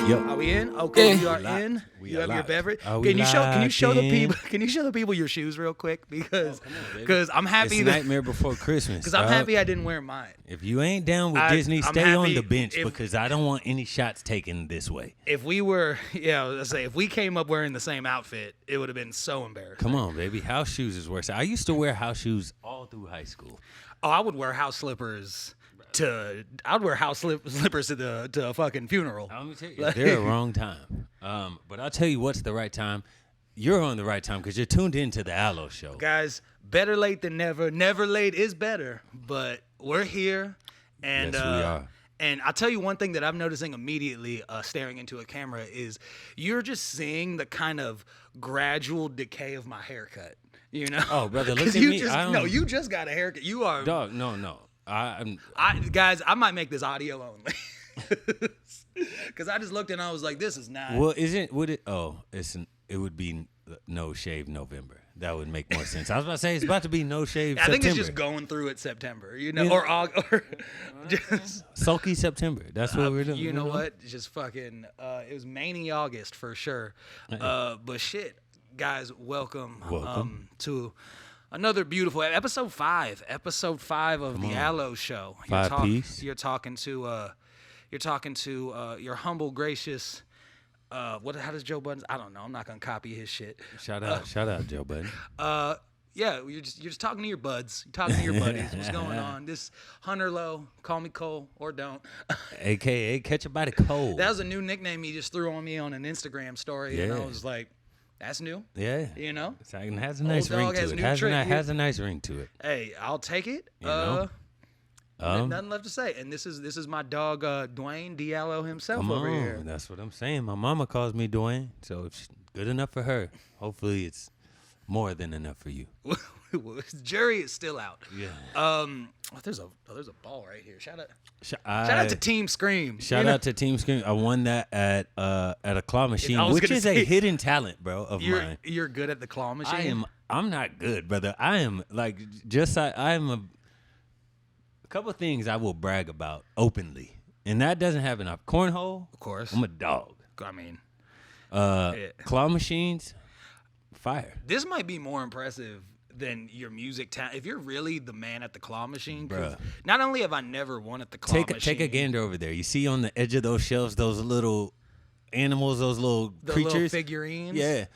Yo. Are we in? Okay, Yeah. we are Locked. in. We You are have your locked. beverage. Are we Can you show the locked people? in? Can you show the people your shoes real quick? Because baby. I'm happy It's that Nightmare Before Christmas. because I'm dog. happy I didn't wear mine. If you ain't down with I'm Disney, stay on happy the bench if- because I don't want any shots taken this way. If we were, let's say if we came up wearing the same outfit, it would have been so embarrassing. Come on, baby. House shoes is worse. I used to wear house shoes all through high school. Oh, I would wear house slippers I'd wear house slippers to a fucking funeral. Let me tell you, they're a wrong time. But I'll tell you what's the right time. You're on the right time because you're tuned into the Alowe Show. Guys, better late than never. Never late is better, but we're here. And, Yes, we are. And I'll tell you one thing that I'm noticing immediately staring into a camera is you're just seeing the kind of gradual decay of my haircut. You know? Oh, brother, look at you me. You just got a haircut. You are. Dog, no. Guys, I might make this audio only. Because I just looked and I was like, this is not. Well, it would be No Shave November. That would make more sense. I was about to say it's about to be No Shave September. I think it's just going through it September, or just sulky September. That's what we're doing. You know what? Just fucking. It was Mania August for sure. But shit, guys, welcome. To another beautiful episode 5 of the Alowe Show. You're talking to your humble, gracious. How does Joe Budden? I don't know. I'm not gonna copy his shit. Shout out, Joe Budden. Yeah, you're just talking to your buds. You're talking to your buddies. What's going on? This Hunter Low, call me Cole or don't. AKA catch a bite of cold. That was a new nickname he just threw on me on an Instagram story, and I was like, "That's new." Yeah, you know, it has a nice ring to it. Has a nice ring to it. Hey, I'll take it. You know? Nothing left to say. And this is my dog Dwayne Alowe himself Come over on, here. That's what I'm saying. My mama calls me Dwayne, so it's good enough for her. Hopefully, it's more than enough for you. Jury is still out. Yeah. There's a ball right here. Shout out to Team Scream. Shout out to Team Scream. I won that at a claw machine, which is a hidden talent, bro, of mine. You're good at the claw machine. I'm not good, brother. I am like I am a couple things I will brag about openly, and that doesn't happen. Cornhole, of course. I'm a dog. I mean, claw machines, fire. This might be more impressive than your music talent. If you're really the man at the claw machine, Bruh. Not only have I never won at the claw machine. Take a gander over there. You see on the edge of those shelves those little animals, those little creatures, little figurines. Yeah.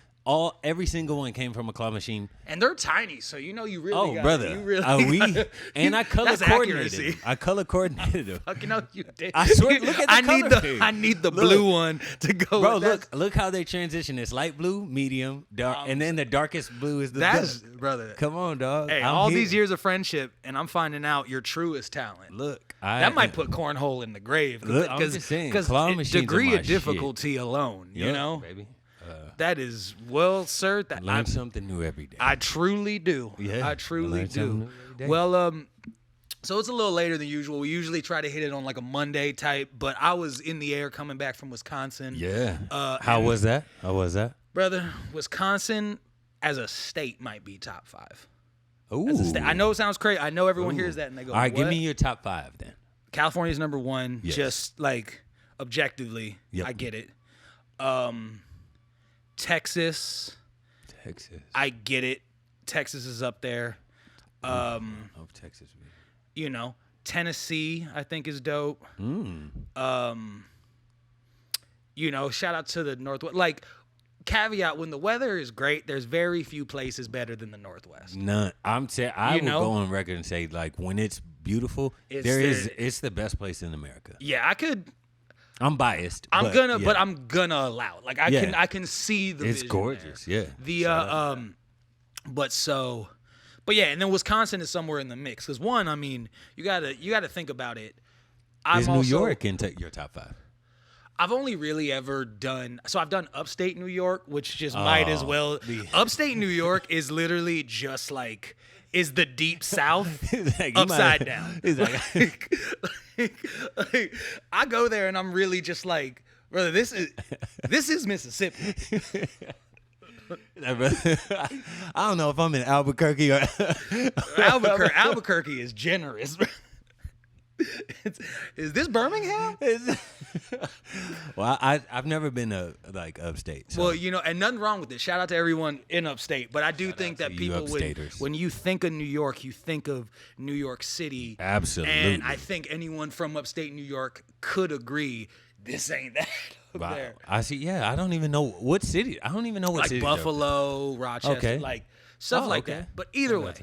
Every single one came from a claw machine, and they're tiny. So you really, brother, I color coordinated them. I color coordinated them. Fucking know you did. I swear, look at the I need the blue one to go. Bro, look how they transition. It's light blue, medium, dark, and then the darkest blue is the best. Brother. Come on, dog. Hey, all these years of friendship, and I'm finding out your truest talent. Look, that might put cornhole in the grave. I'm just saying, claw machines degree are my of difficulty shit. alone, you know, baby. That is sir. That learn something new every day. I truly do. Yeah, I truly do. Well, so it's a little later than usual. We usually try to hit it on like a Monday type, but I was in the air coming back from Wisconsin. Yeah. How was that? Brother, Wisconsin as a state might be top 5. Ooh. I know it sounds crazy. I know everyone hears that and they go, all right, what? give me your top 5 then. California's number 1, yes. Just like objectively. Yep. I get it. Texas. I get it. Texas is up there. Of Texas. You know, Tennessee, I think is dope. You know, shout out to the Northwest. Like, caveat, when the weather is great, there's very few places better than the Northwest. None. I will go on record and say, like, when it's beautiful, it's the best place in America. Yeah, I'm biased. But I'm gonna allow it. Like I can see the It's vision gorgeous, there. yeah. But yeah, and then Wisconsin is somewhere in the mix. Because one, I mean, you gotta think about it. Is New York into your top 5? I've only really ever done. So I've done upstate New York, which just might as well. Upstate New York is literally just like is the deep South like, upside down. Like, I go there and I'm really just like, brother, this is Mississippi. I don't know if I'm in Albuquerque or Albuquerque is generous. Is this Birmingham? Well, I've never been to like upstate. So. Well, and nothing wrong with it. Shout out to everyone in upstate. But I do think that people, when you think of New York, you think of New York City. Absolutely. And I think anyone from upstate New York could agree this ain't that up there. I see. Yeah, I don't even know what city. I don't even know what city. Like Buffalo, Rochester, like stuff like that. But either way,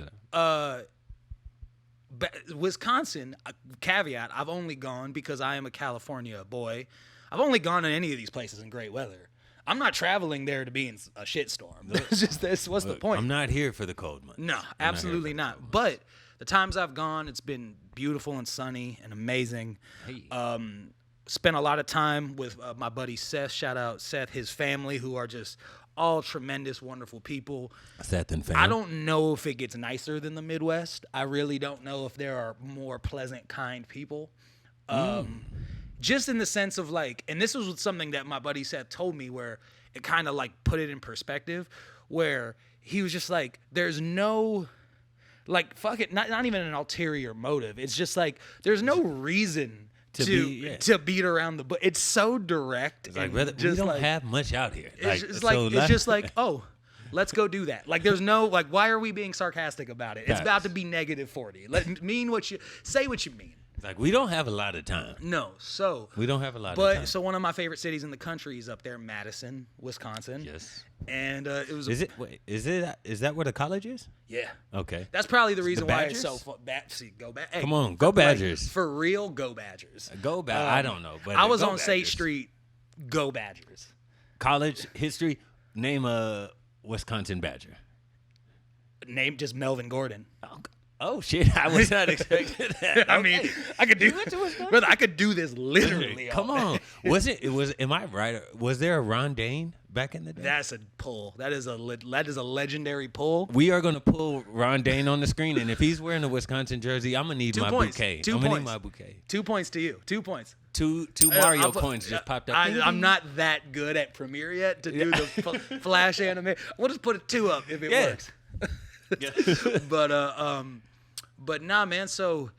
Wisconsin, caveat, I've only gone because I am a California boy. I've only gone to any of these places in great weather. I'm not traveling there to be in a shitstorm. What's the point? I'm not here for the cold months. No, absolutely not. But the times I've gone, it's been beautiful and sunny and amazing. Hey. Spent a lot of time with my buddy Seth. Shout out Seth, his family, who are just all tremendous, wonderful people. Seth and family. I don't know if it gets nicer than the Midwest. I really don't know if there are more pleasant, kind people. Just in the sense of like, and this was something that my buddy Seth told me where it kind of like put it in perspective, where he was just like, there's no, like, fuck it, not even an ulterior motive. It's just like, there's no reason to beat around the bush. It's so direct. It's like, brother, we don't have much out here. It's just like, oh, let's go do that. Like, there's no, like, why are we being sarcastic about it? It's about to be -40. Say what you mean. It's like, we don't have a lot of time. No, so we don't have a lot of time. But so one of my favorite cities in the country is up there, Madison, Wisconsin. Yes. And it was. Is that where the college is? Yeah. Okay. That's probably the reason why it's so fun. Go back. Hey, come on, go Badgers. Like, for real, go Badgers. Go Badgers. I don't know, but I was on State Street. Go Badgers. College history. Name a Wisconsin Badger. Name just Melvin Gordon. Oh shit! I was not expecting that. I mean, I could do brother. I could do this literally. Come on, Am I right? Was there a Ron Dane back in the day? That's a pull. That is a legendary pull. We are gonna pull Ron Dane on the screen, and if he's wearing a Wisconsin jersey, I'm gonna need my bouquet. I'm gonna need my bouquet. 2 points to you. 2 points. Two Mario coins just popped up. I'm not that good at Premiere yet to do the flash anime. We'll just put a 2 up if it works. But nah, man. So,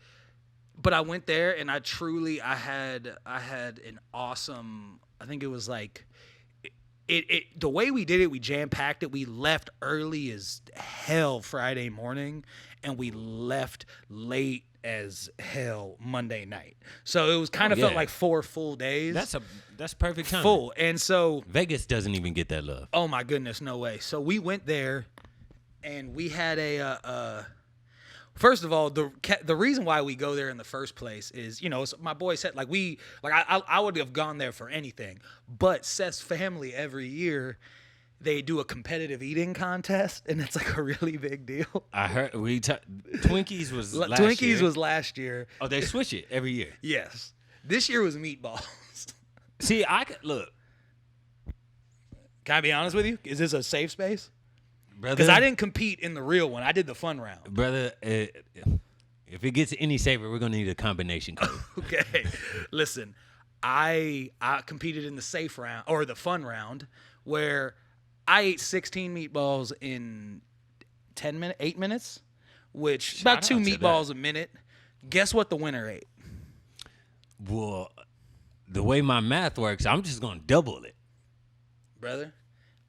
but I went there and I had an awesome. I think it was like, the way we did it, we jam packed it. We left early as hell Friday morning, and we left late as hell Monday night. So it was kind of felt like 4 full days. That's perfect time. Full, and so Vegas doesn't even get that love. Oh my goodness, no way. So we went there. And we had first of all, the reason why we go there in the first place is, my boy said, I would have gone there for anything. But Seth's family, every year, they do a competitive eating contest, and it's like a really big deal. I heard Twinkies was last Twinkies year. Was last year. Oh, they switch it every year. Yes. This year was Meatballs. See, look. Can I be honest with you? Is this a safe space? Because I didn't compete in the real one. I did the fun round. Brother, if it gets any safer, we're going to need a combination code. Okay. Listen, I competed in the safe round, or the fun round, where I ate 16 meatballs in 8 minutes, which about 2 meatballs a minute. Guess what the winner ate? Well, the way my math works, I'm just going to double it. Brother,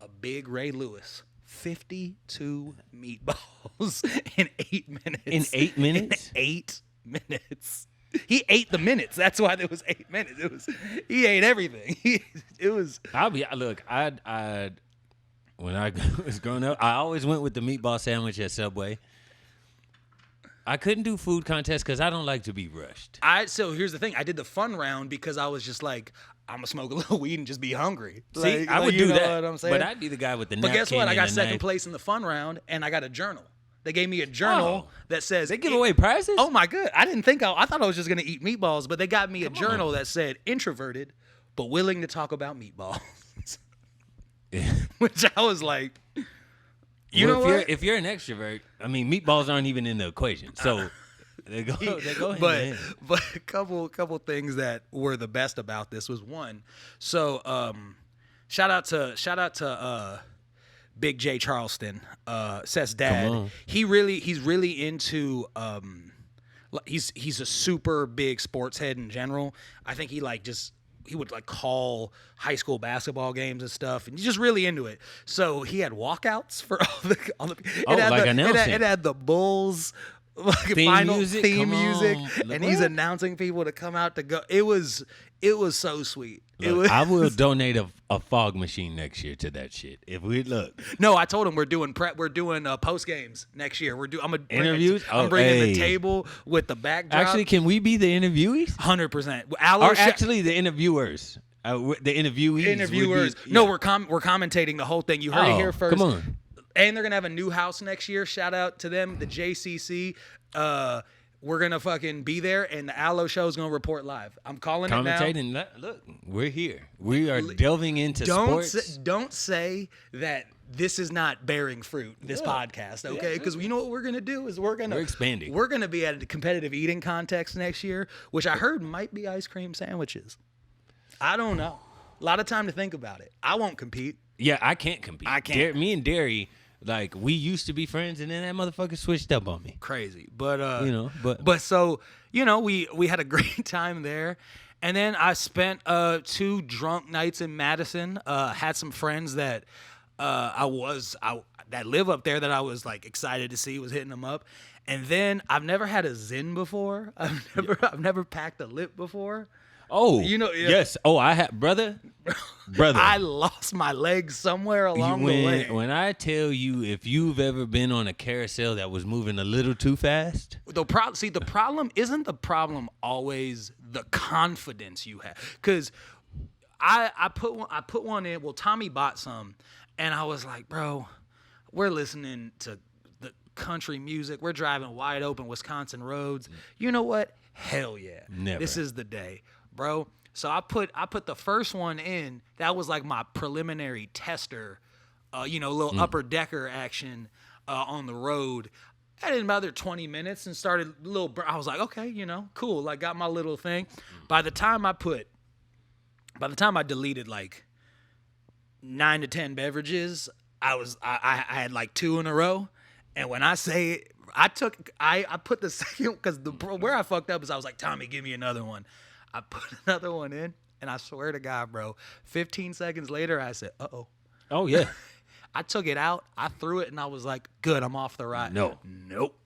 a big Ray Lewis. 52 meatballs in 8 minutes. In 8 minutes? In 8 minutes. He ate the minutes. That's why there was 8 minutes. He ate everything. Look, when I was growing up, I always went with the meatball sandwich at Subway. I couldn't do food contests because I don't like to be rushed. So here's the thing. I did the fun round because I was just like, I'm going to smoke a little weed and just be hungry. See, I would do that. What I'm saying? But I'd be the guy with the napkin. But guess what? I got second place in the fun round, and I got a journal. They gave me a journal that says... They give away prizes? Oh, my God. I thought I was just going to eat meatballs, but they got me a journal that said, introverted, but willing to talk about meatballs. Yeah. Which I was like... If you're an extrovert, I mean, meatballs aren't even in the equation. So... They go but a couple things that were the best about this was one. So shout out to Big J Charleston, Seth's dad. He's really into he's a super big sports head in general. I think he would like call high school basketball games and stuff, and he's just really into it. So he had walkouts for all the it had the Bulls theme music, and he's announcing people to come out to go. It was so sweet. Look, I will donate a fog machine next year to that shit. If we look, no, I told him we're doing post games next year. Interviews. I'm bringing the table with the backdrop. Actually, can we be the interviewees? 100%. Or actually the interviewers. The interviewers. No, we're commentating the whole thing. You heard it here first. Come on. And they're gonna have a new house next year. Shout out to them, the JCC. We're gonna fucking be there, and the Alowe Show is gonna report live. I'm calling it now. Commentating. Look, we're here. We are delving into sports. Don't say that this is not bearing fruit. This podcast, okay? Because you know what we're gonna do is we're expanding. We're gonna be at a competitive eating contest next year, which I heard might be ice cream sandwiches. I don't know. A lot of time to think about it. I won't compete. Yeah, I can't compete. I can't. Me and Derry. Like, we used to be friends, and then that motherfucker switched up on me. Crazy. But, so, we had a great time there. And then I spent 2 drunk nights in Madison. Had some friends that that live up there that I was, like, excited to see, was hitting them up. And then I've never had a Zin before. I've never packed a lip before. Oh, yes. Oh, I have, brother. I lost my legs somewhere along the way. When I tell you, if you've ever been on a carousel that was moving a little too fast, the problem isn't the problem always the confidence you have. Because I put one in. Well, Tommy bought some, and I was like, bro, we're listening to the country music. We're driving wide open Wisconsin roads. You know what? Hell yeah. Never. This is the day. Bro, so I put the first one in. That was like my preliminary tester, little upper decker action on the road. I did another 20 minutes and started I was like, okay, cool. Like, got my little thing. By the time I deleted like 9 to 10 beverages, I had like 2 in a row. And when I say I put the second, because where I fucked up is I was like, Tommy, give me another one. I put another one in, and I swear to God, bro, 15 seconds later, I said, uh-oh. Oh, yeah. I took it out, I threw it, and I was like, good, I'm off the ride. Nope.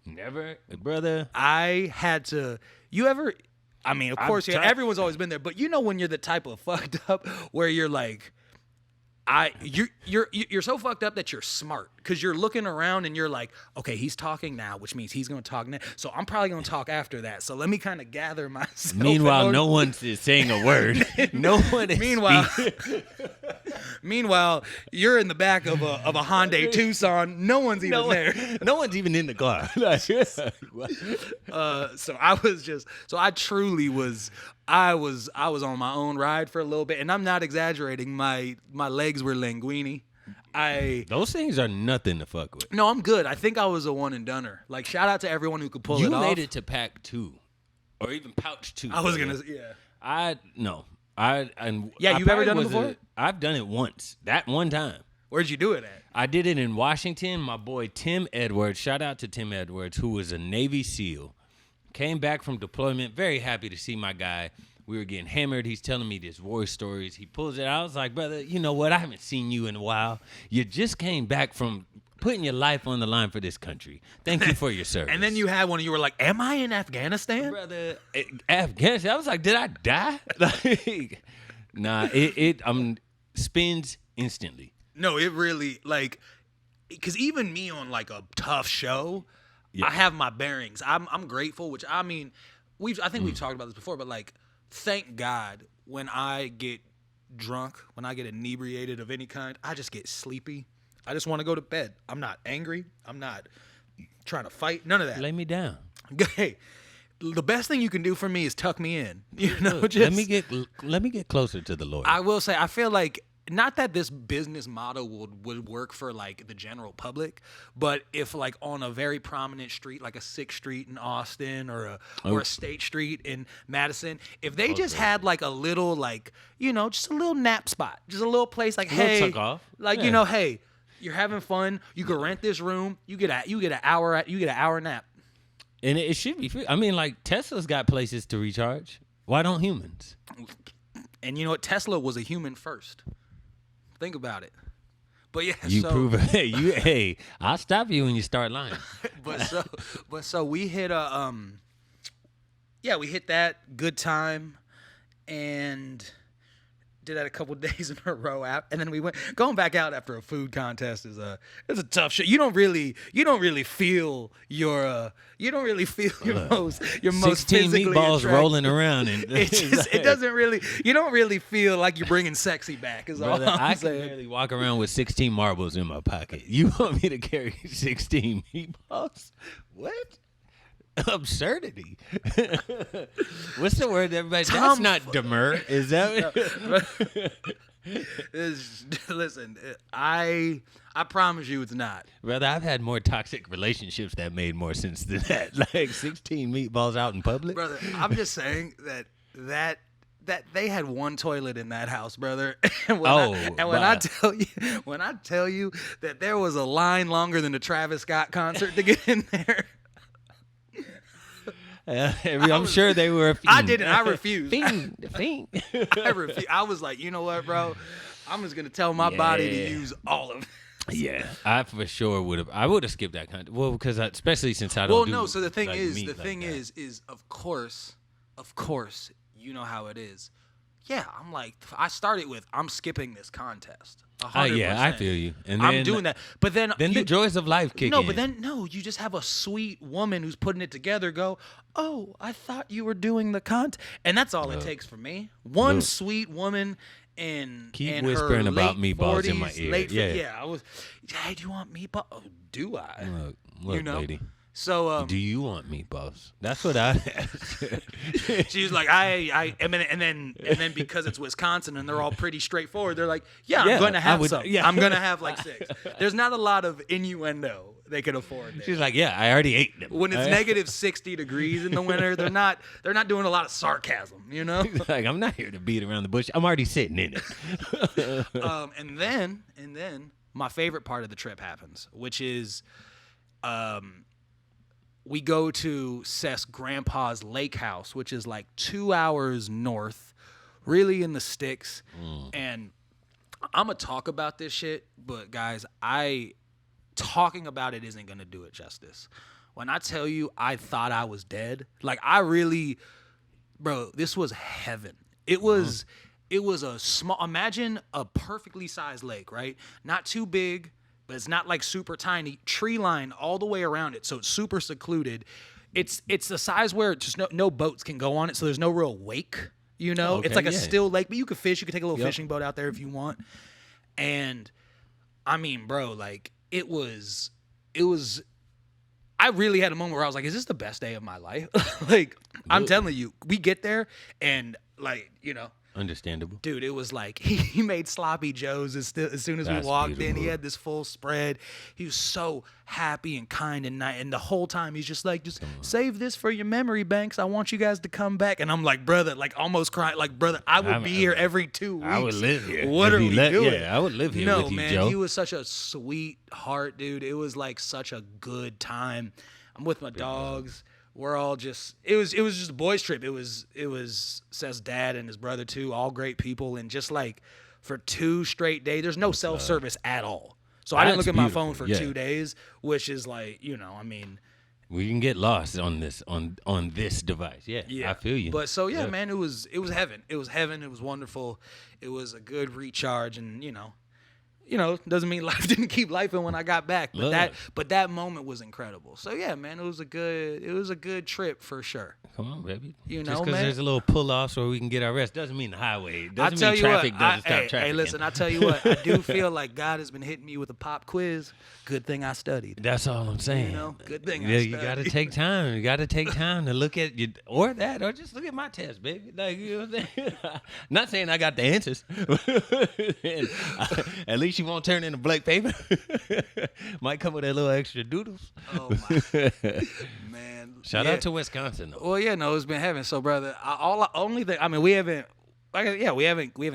Never. Brother. I had to, of course, everyone's always been there, but when you're the type of fucked up where you're like, you're so fucked up that you're smart, because you're looking around and you're like, okay, he's talking now, which means he's going to talk next, so I'm probably going to talk after that. So let me kind of gather myself. Meanwhile, no one's saying a word. No one is Meanwhile, you're in the back of a Hyundai Tucson. No one's even there. No one's even in the car. I was on my own ride for a little bit, and I'm not exaggerating. My legs were linguini. Those things are nothing to fuck with. No, I'm good. I think I was a one and doneer. Like, shout out to everyone who could pull it off. You made it to pack 2, or even pouch 2. I was gonna, yeah. You've ever done it before? I've done it once. That one time. Where'd you do it at? I did it in Washington. My boy Tim Edwards. Shout out to Tim Edwards, who was a Navy SEAL. Came back from deployment, very happy to see my guy. We were getting hammered. He's telling me these war stories. He pulls it out. I was like, brother, you know what? I haven't seen you in a while. You just came back from putting your life on the line for this country. Thank you for your service. And then you had one and you were like, am I in Afghanistan? Brother, Afghanistan? I was like, did I die? Nah, it spins instantly. No, it really, like, because even me on like a tough show, I have my bearings. I'm grateful, which I mean, I think we've talked about this before, but like, thank God when I get drunk, when I get inebriated of any kind, I just get sleepy. I just want to go to bed. I'm not angry. I'm not trying to fight. None of that. Lay me down. Hey, the best thing you can do for me is tuck me in. Look, let me get closer to the Lord. I will say, I feel like, not that this business model would work for like the general public, but if like on a very prominent street, like a 6th Street in Austin or a State Street in Madison, if they just had like a little, like, just a little nap spot, just a little place, like, hey, tuck off. Like, hey, you're having fun. You can rent this room. You get an hour nap. And it should be free. I mean, like, Tesla's got places to recharge. Why don't humans? And you know what? Tesla was a human first. Think about it. But yeah, You prove it. Hey, I'll stop you when you start lying. but so we hit we hit that good time, and did that a couple days in a row out, and then we went going back out after a food contest is a tough shit. You don't really feel your most 16 physically meatballs attractive. rolling around, and It doesn't really. You don't really feel like you're bringing sexy back. Is Brother, all I'm I saying. can barely walk around with 16 marbles in my pocket. You want me to carry 16 meatballs? What? Absurdity. What's the word, everybody? That's not demur. Is that? Listen, I promise you, it's not. Brother, I've had more toxic relationships that made more sense than that. Like 16 meatballs out in public. Brother, I'm just saying that they had one toilet in that house, brother. And when I tell you that there was a line longer than the Travis Scott concert to get in there. I'm sure they were. I didn't. I refused. Fiend. I refused. I was like, you know what, bro? I'm just gonna tell my body to use all of it. Yeah, I for sure would have. I would have skipped that content. Well, because especially since I don't. Well, do, no. So the thing like, is, meat the like thing that. is, of course, you know how it is. Yeah, I'm like, I started with, I'm skipping this contest. 100%. Yeah, I feel you. And then, I'm doing that. But then the joys of life kick in. No, but then, you just have a sweet woman who's putting it together go, oh, I thought you were doing the content. And that's all it takes for me. One sweet woman in Keep in whispering her about late meatballs 40s, in my ear. Yeah, I was, hey, do you want meatball? Oh, do I? Look, you know? lady. So, do you want meatballs? That's what I asked. she's like, and then because it's Wisconsin and they're all pretty straightforward, they're like, I'm going to have some. Yeah. I'm going to have like 6. There's not a lot of innuendo they can afford there. She's like, yeah, I already ate them. When it's negative 60 degrees in the winter, they're not doing a lot of sarcasm, you know? Like, I'm not here to beat around the bush. I'm already sitting in it. And then my favorite part of the trip happens, which is we go to Seth's grandpa's lake house, which is like 2 hours north, really in the sticks. And I'm going to talk about this shit, but guys, talking about it isn't going to do it justice. When I tell you I thought I was dead, like bro, this was heaven. It was a small, imagine a perfectly sized lake, right? Not too big, but it's not like super tiny. Tree line all the way around it, so it's super secluded. It's the size where just no boats can go on it, so there's no real wake. You know, Okay, it's like a yeah. still lake, but you could fish. You could take a little fishing boat out there if you want. And I mean, bro, like it was. I really had a moment where I was like, "Is this the best day of my life?" Like, I'm telling you, we get there and like, you know. Understandable. Dude, it was like he made sloppy joes as soon as That's we walked in. beautiful. He had this full spread. He was so happy and kind and nice. And the whole time he's just like, just save this for your memory banks. I want you guys to come back. And I'm like, brother, like almost crying. Like, brother, I would be here every 2 weeks. I would live here. What If are he we let- doing? yeah, I would live here no, with you, man, Joe. he was such a sweet heart, dude. It was like such a good time. I'm with my dogs. We're all just it was just a boys trip. It was Seth's dad and his brother too, all great people, and just like for 2 straight days, there's no self-service at all. So I didn't look That's at my beautiful, phone for yeah. 2 days, which is like, you know, I mean, We can get lost on this on this device. Yeah, I feel you. But so yeah, man, it was heaven. It was heaven. It was wonderful. It was a good recharge, and you know, doesn't mean life didn't keep lifing when I got back, but that moment was incredible. So yeah, man, it was a good trip for sure. Come on, baby. You Just know, because man. there's a little pull off where we can get our rest doesn't mean the highway. I Doesn't tell mean you traffic what, doesn't stop hey, traffic. listen, I tell you what, I do feel like God has been hitting me with a pop quiz. Good thing I studied. That's all I'm saying. You know, good thing I Yeah, studied. you gotta take time. You gotta take time to look at you, or just look at my test, baby. Like, you know what I'm saying? Not saying I got the answers. And, at least you won't turn into blank paper. Might come with a little extra doodles. Oh my man! Shout out to Wisconsin though. Well, yeah, no, it's been heaven. So, brother, only thing. I mean, we haven't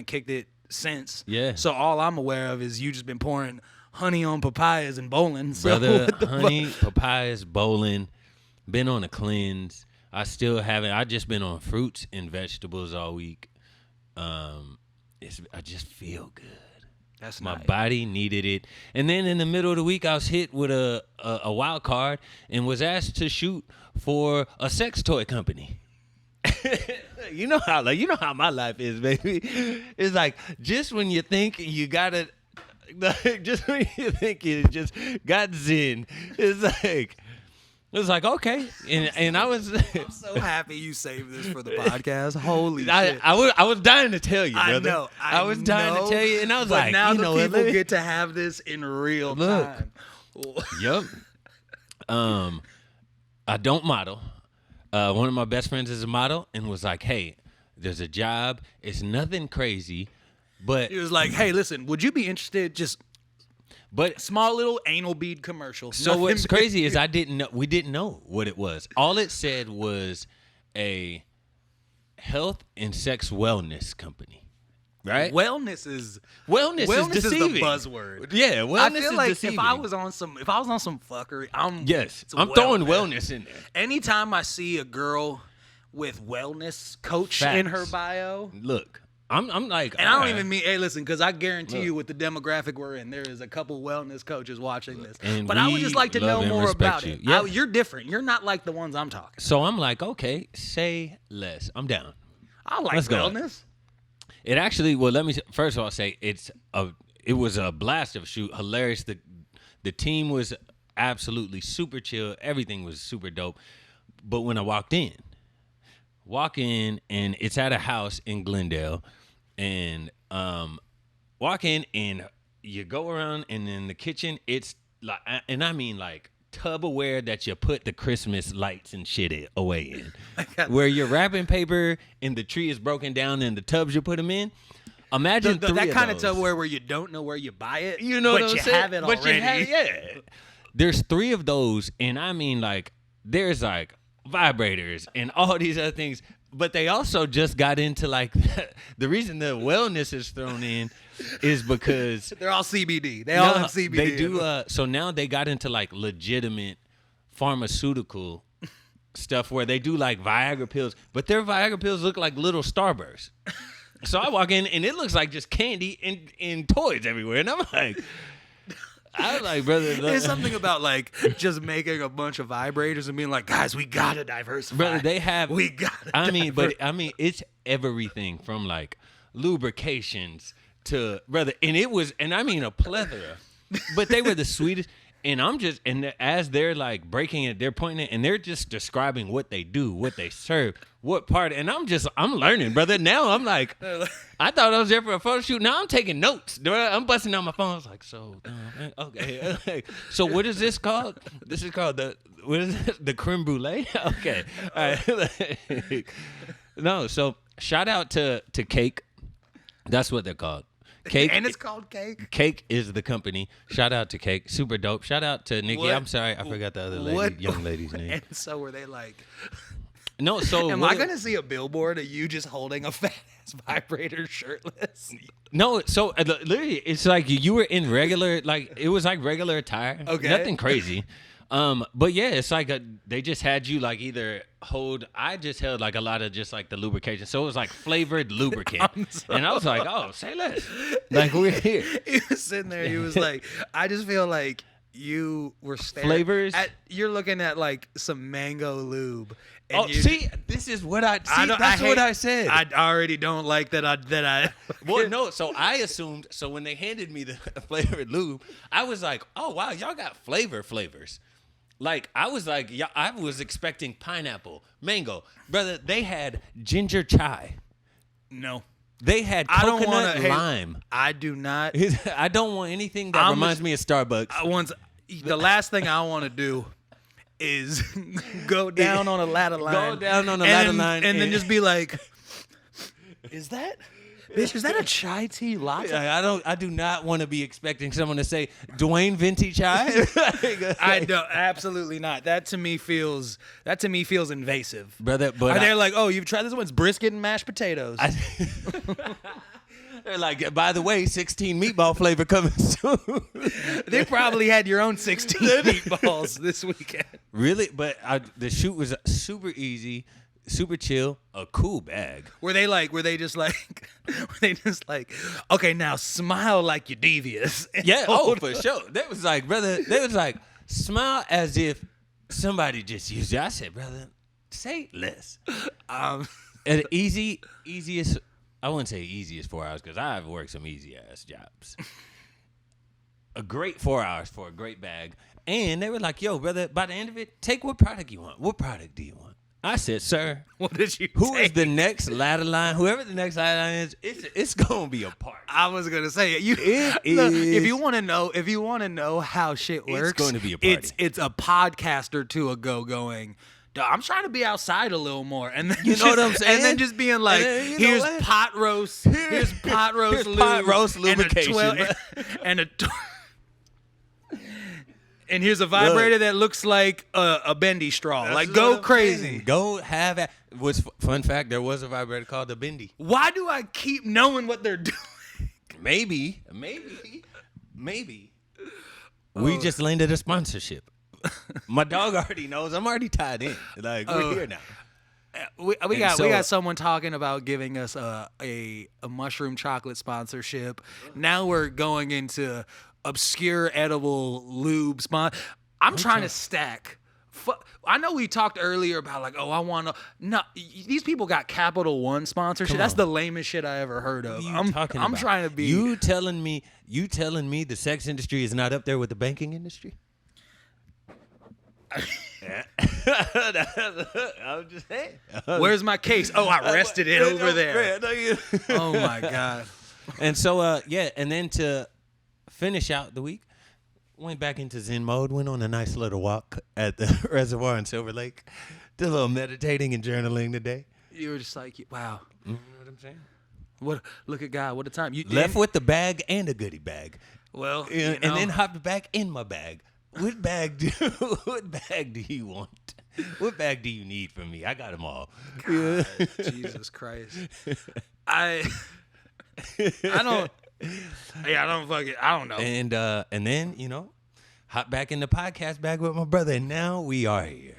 kicked it since. Yeah. So all I'm aware of is you just been pouring honey on papayas and bowling. So Brother, what the honey, papayas, bowling, been on a cleanse. I still haven't. I just been on fruits and vegetables all week. I just feel good. That's My nice. body needed it. And then in the middle of the week, I was hit with a wild card and was asked to shoot for a sex toy company. You know how my life is, baby. It's like just when you think you got it, just when you think you just got zen, it's like okay, and I was. I'm so happy you saved this for the podcast. Holy shit! I was dying to tell you, brother. I know. I was dying to tell you, and I was but like, now you know, the people get to have this in real time. Yup. I don't model. One of my best friends is a model, and was like, "Hey, there's a job. It's nothing crazy, but He was like, "Hey, listen, would you be interested? Just but small little anal bead commercial." So Nothing what's big. crazy is we didn't know what it was. All it said was a health and sex wellness company. Right? Wellness is Wellness is deceiving. the buzzword. Yeah, wellness I feel is like deceiving. if I was on some fuckery, I'm throwing wellness in there. Anytime I see a girl with wellness coach in her bio, Look, I'm like, and I don't even mean, hey, listen, because I guarantee you, with the demographic we're in, there is a couple wellness coaches watching this. And but I would just like to know love and more respect about it. you. Yeah. You're different. You're not like the ones I'm talking. So I'm like, okay, say less. I'm down. I like Let's go. wellness. It actually, well, let me first of all say it was a blast of a shoot, hilarious. The team was absolutely super chill. Everything was super dope. But when I walk in, and it's at a house in Glendale, and walk in and you go around, and in the kitchen, it's like, and I mean like Tupperware that you put the Christmas lights and shit away in, where your wrapping paper and the tree is broken down in the tubs you put them in. Imagine that kind of those. Tupperware where you don't know where you buy it, You know but what I'm you saying? have it But already. you have, yeah. There's 3 of those, and I mean like there's like vibrators and all these other things. But they also just got into like the reason the wellness is thrown in is because They're all CBD. They all have CBD. They do. So now they got into like legitimate pharmaceutical stuff where they do like Viagra pills, but their Viagra pills look like little Starbursts. So I walk in and it looks like just candy and toys everywhere, and I'm like. I was like, brother. There's something about like just making a bunch of vibrators and being like, guys, we gotta diversify. Brother, they have. We gotta. I mean, it's everything from like lubrications to brother, and I mean a plethora. But they were the sweetest. And as they're like breaking it, they're pointing it, and they're just describing what they do, what they serve, what part. And I'm learning, brother. Now I'm like, I thought I was there for a photo shoot. Now I'm taking notes. I'm busting out my phone. I was like, okay. So what is this called? This is called the creme brulee? Okay. All right. No, so shout out to Cake. That's what they're called. Cake, and it's called Cake. Cake is the company. Shout out to Cake. Super dope. Shout out to Nikki. I'm sorry, I forgot the other young lady's name. And so were they like, no, so am I going to see a billboard of you just holding a fat ass vibrator shirtless? No, so literally, it's like you were in regular, like it was like regular attire. Okay. Nothing crazy. But yeah, it's like they just had you like either hold. I just held like a lot of just like the lubrication, so it was like flavored lubricant, and I was like, oh, say less. Like we're here. He was sitting there. He was like, I just feel like you were staring Flavors. You're looking at like some mango lube. And Oh, see, this is what I see. That's what I said. I already don't like that. I Well, no. So I assumed. So when they handed me the flavored lube, I was like, oh wow, y'all got flavors. Like I was like, yeah, I was expecting pineapple, mango, brother. They had ginger chai. No. They had I don't coconut wanna, lime. I do not. I don't want anything that reminds me of Starbucks. The last thing I want to do is go down on a ladder line. And then just be like, is that a chai tea latte? I do not want to be expecting someone to say Dwayne Venti chai. I don't. Absolutely not. That to me feels invasive, brother. But they're like, oh, you've tried this one's brisket and mashed potatoes. They're like, by the way, 16 meatball flavor coming soon. They probably had your own 16 meatballs this weekend. Really? But the shoot was super easy, super chill, a cool bag. Were they just like, okay, now smile like you're devious. Yeah, for sure. They was like, brother, smile as if somebody just used you. I said, brother, say less. And easiest, I wouldn't say easiest 4 hours because I've worked some easy ass jobs. A great 4 hours for a great bag. And they were like, yo, brother, by the end of it, take what product you want. What product do you want? I said, sir, what did you who take? is the next ladder line? Whoever the next ladder line is, it's going to be a party. I was going to say, look, if you want to know how shit works, it's going to be a party. It's a podcast or two ago going, I'm trying to be outside a little more. And then you know what I'm saying? And then just being like, here's pot roast, here's pot roast lubrication. And here's a vibrator that looks like a bendy straw. Like, go crazy. Saying. Go have it. Fun fact, there was a vibrator called the bendy. Why do I keep knowing what they're doing? Maybe. We just landed a sponsorship. My dog already knows. I'm already tied in. Like, we're here now. We got someone talking about giving us a mushroom chocolate sponsorship. Now we're going into obscure edible lube I'm trying to stack. I know we talked earlier about like, I want to. No, these people got Capital One sponsorship. That's the lamest shit I ever heard of. I'm trying to be. You telling me the sex industry is not up there with the banking industry? I'm just saying. Where's my case? Oh, I rested it over there. Oh my god. And so and then to finish out the week, went back into Zen mode, went on a nice little walk at the reservoir in Silver Lake. Did a little meditating and journaling today. You were just like, wow. You know what I'm saying? Look at God, what a time. You left with the bag and a goodie bag. Well, and then hopped back in my bag. What bag do you want? What bag do you need from me? I got them all. God, Jesus Christ. I don't know. And then, hop back in the podcast bag with my brother, and now we are here.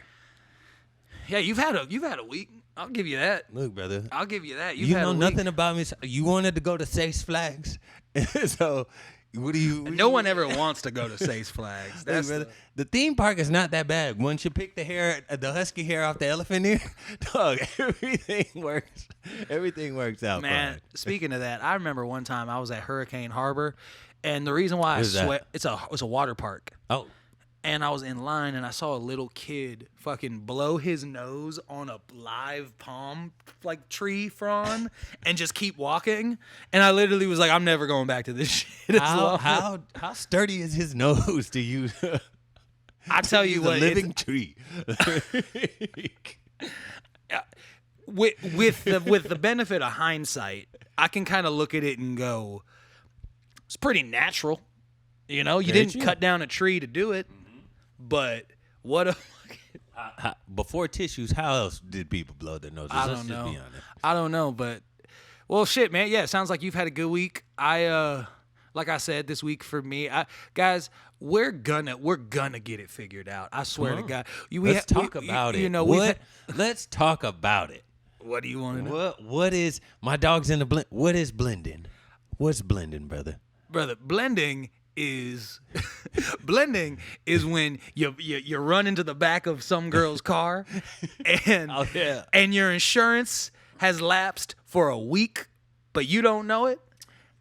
Yeah, you've had a week. I'll give you that. Know, brother. I'll give you that. You know nothing about me. You wanted to go to Six Flags, so what do you? No one ever wants to go to Six Flags. That's the theme park is not that bad. Once you pick the husky hair off the elephant ear, dog, everything works. Everything works out. Man, fine. Speaking of that, I remember one time I was at Hurricane Harbor, and the reason why I sweat, it's a water park. Oh. And I was in line, and I saw a little kid fucking blow his nose on a live palm tree frond, and just keep walking. And I literally was like, I'm never going back to this shit. How sturdy is his nose to use? I tell you what, a living tree. with the benefit of hindsight, I can kind of look at it and go, it's pretty natural. You didn't cut down a tree to do it. But what a before tissues, how else did people blow their noses? I don't know. I don't know, but well, shit, man. Yeah, it sounds like you've had a good week. Like I said, this week for me, guys, we're gonna get it figured out. I swear to God. Let's talk about it. Let's talk about it. What do you want to know? What is my dog's in the blend? What is blending? What's blending, brother? Brother, blending is when you run into the back of some girl's car and your insurance has lapsed for a week, but you don't know it,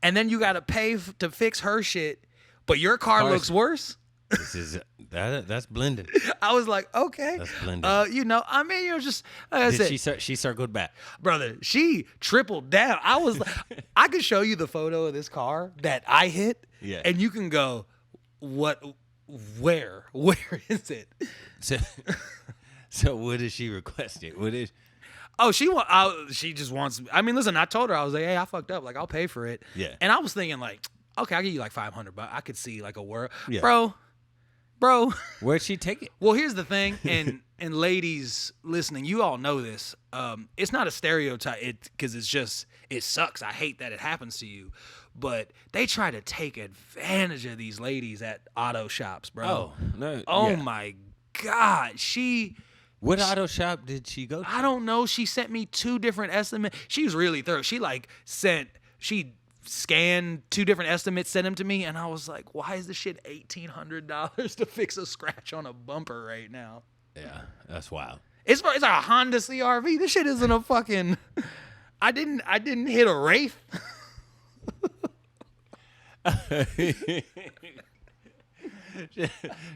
and then you got to pay to fix her shit, but your car looks worse. That's blending. I was like, okay. That's blending. Just like I said. She circled back, brother. She tripled down. I was like, I could show you the photo of this car that I hit, and you can go, what? Where is it? So what is she requesting? What is? Oh, she just wants. I mean, listen. I told her, I was like, hey, I fucked up. Like, I'll pay for it. Yeah. And I was thinking like, okay, I'll give you like $500, but I could see like a word, bro. Where'd she take it? Well, here's the thing, and ladies listening, you all know this. It's not a stereotype, because it sucks. I hate that it happens to you, but they try to take advantage of these ladies at auto shops, bro. Oh no! Oh my God, What auto shop did she go to? I don't know. She sent me 2 different estimates. She was really thorough. She scanned 2 different estimates, sent them to me, and I was like, why is this shit $1,800 to fix a scratch on a bumper right now? Yeah, that's wild. It's a Honda CRV. This shit isn't a fucking. I didn't hit a Wraith.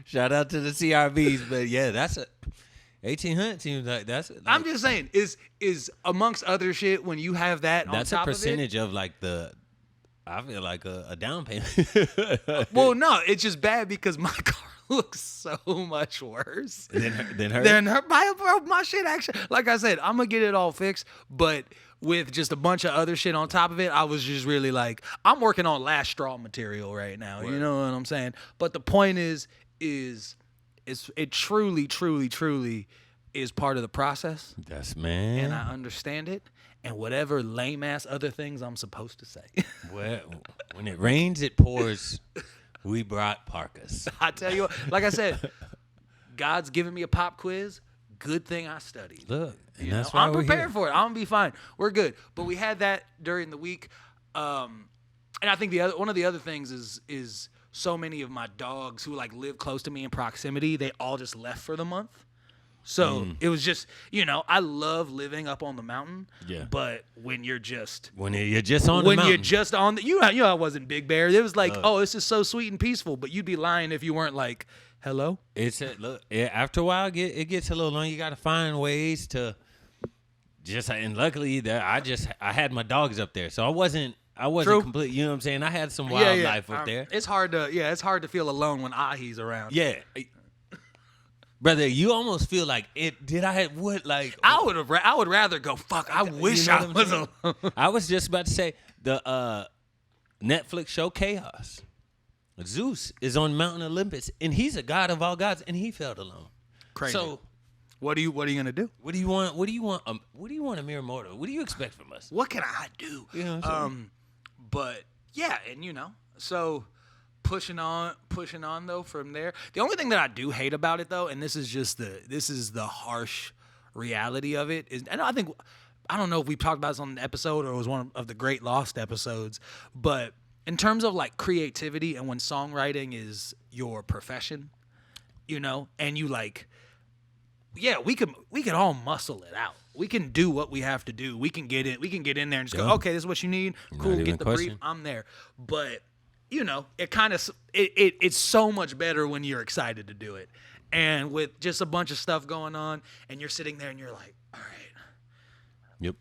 Shout out to the CRVs, but yeah, that's a 1,800 seems like that's. Like, I'm just saying, is amongst other shit when you have that. That's on top a percentage of like the. I feel like a down payment. Well, no, it's just bad because my car looks so much worse than her. My shit actually, like I said, I'm gonna get it all fixed, but with just a bunch of other shit on top of it, I was just really like, I'm working on last straw material right now. Word. You know what I'm saying? But the point is it truly is part of the process. That's man. And I understand it. And whatever lame ass other things I'm supposed to say. Well, when it rains, it pours. We brought parkas. I tell you what, like I said, God's giving me a pop quiz. Good thing I studied. Look, and that's why I'm prepared for it. I'm gonna be fine. We're good. But we had that during the week, and I think one of the other things is so many of my dogs who like live close to me in proximity, they all just left for the month. So it was just, I love living up on the mountain. Yeah. But when you're just on the mountain. You're just on the I wasn't Big Bear. It was like, this is so sweet and peaceful. But you'd be lying if you weren't like, hello. After a while, it gets a little long. You got to find ways to and luckily I had my dogs up there, so I wasn't complete. You know what I'm saying? I had some wildlife up there. It's hard to feel alone when Ahi's around. Yeah. Brother, you almost feel like it. Did I have what? Like I would rather go. Fuck! I wish I was alone. I was just about to say the Netflix show Chaos. Zeus is on Mountain Olympus, and he's a god of all gods, and he felt alone. Crazy. So, what are you gonna do? What do you want? What do you want? What do you want, a mere mortal? What do you expect from us? What can I do? You know what I'm saying? But yeah, and so. Pushing on though from there. The only thing that I do hate about it though, and this is the harsh reality of it, is, and I don't know if we talked about this on the episode or it was one of the Great Lost episodes, but in terms of like creativity and when songwriting is your profession, and you like, yeah, we can all muscle it out. We can do what we have to do. We can get in there and just go, okay, this is what you need. Cool, get the brief. I'm there. But it kind of it's so much better when you're excited to do it, and with just a bunch of stuff going on, and you're sitting there and you're like, all right, yep.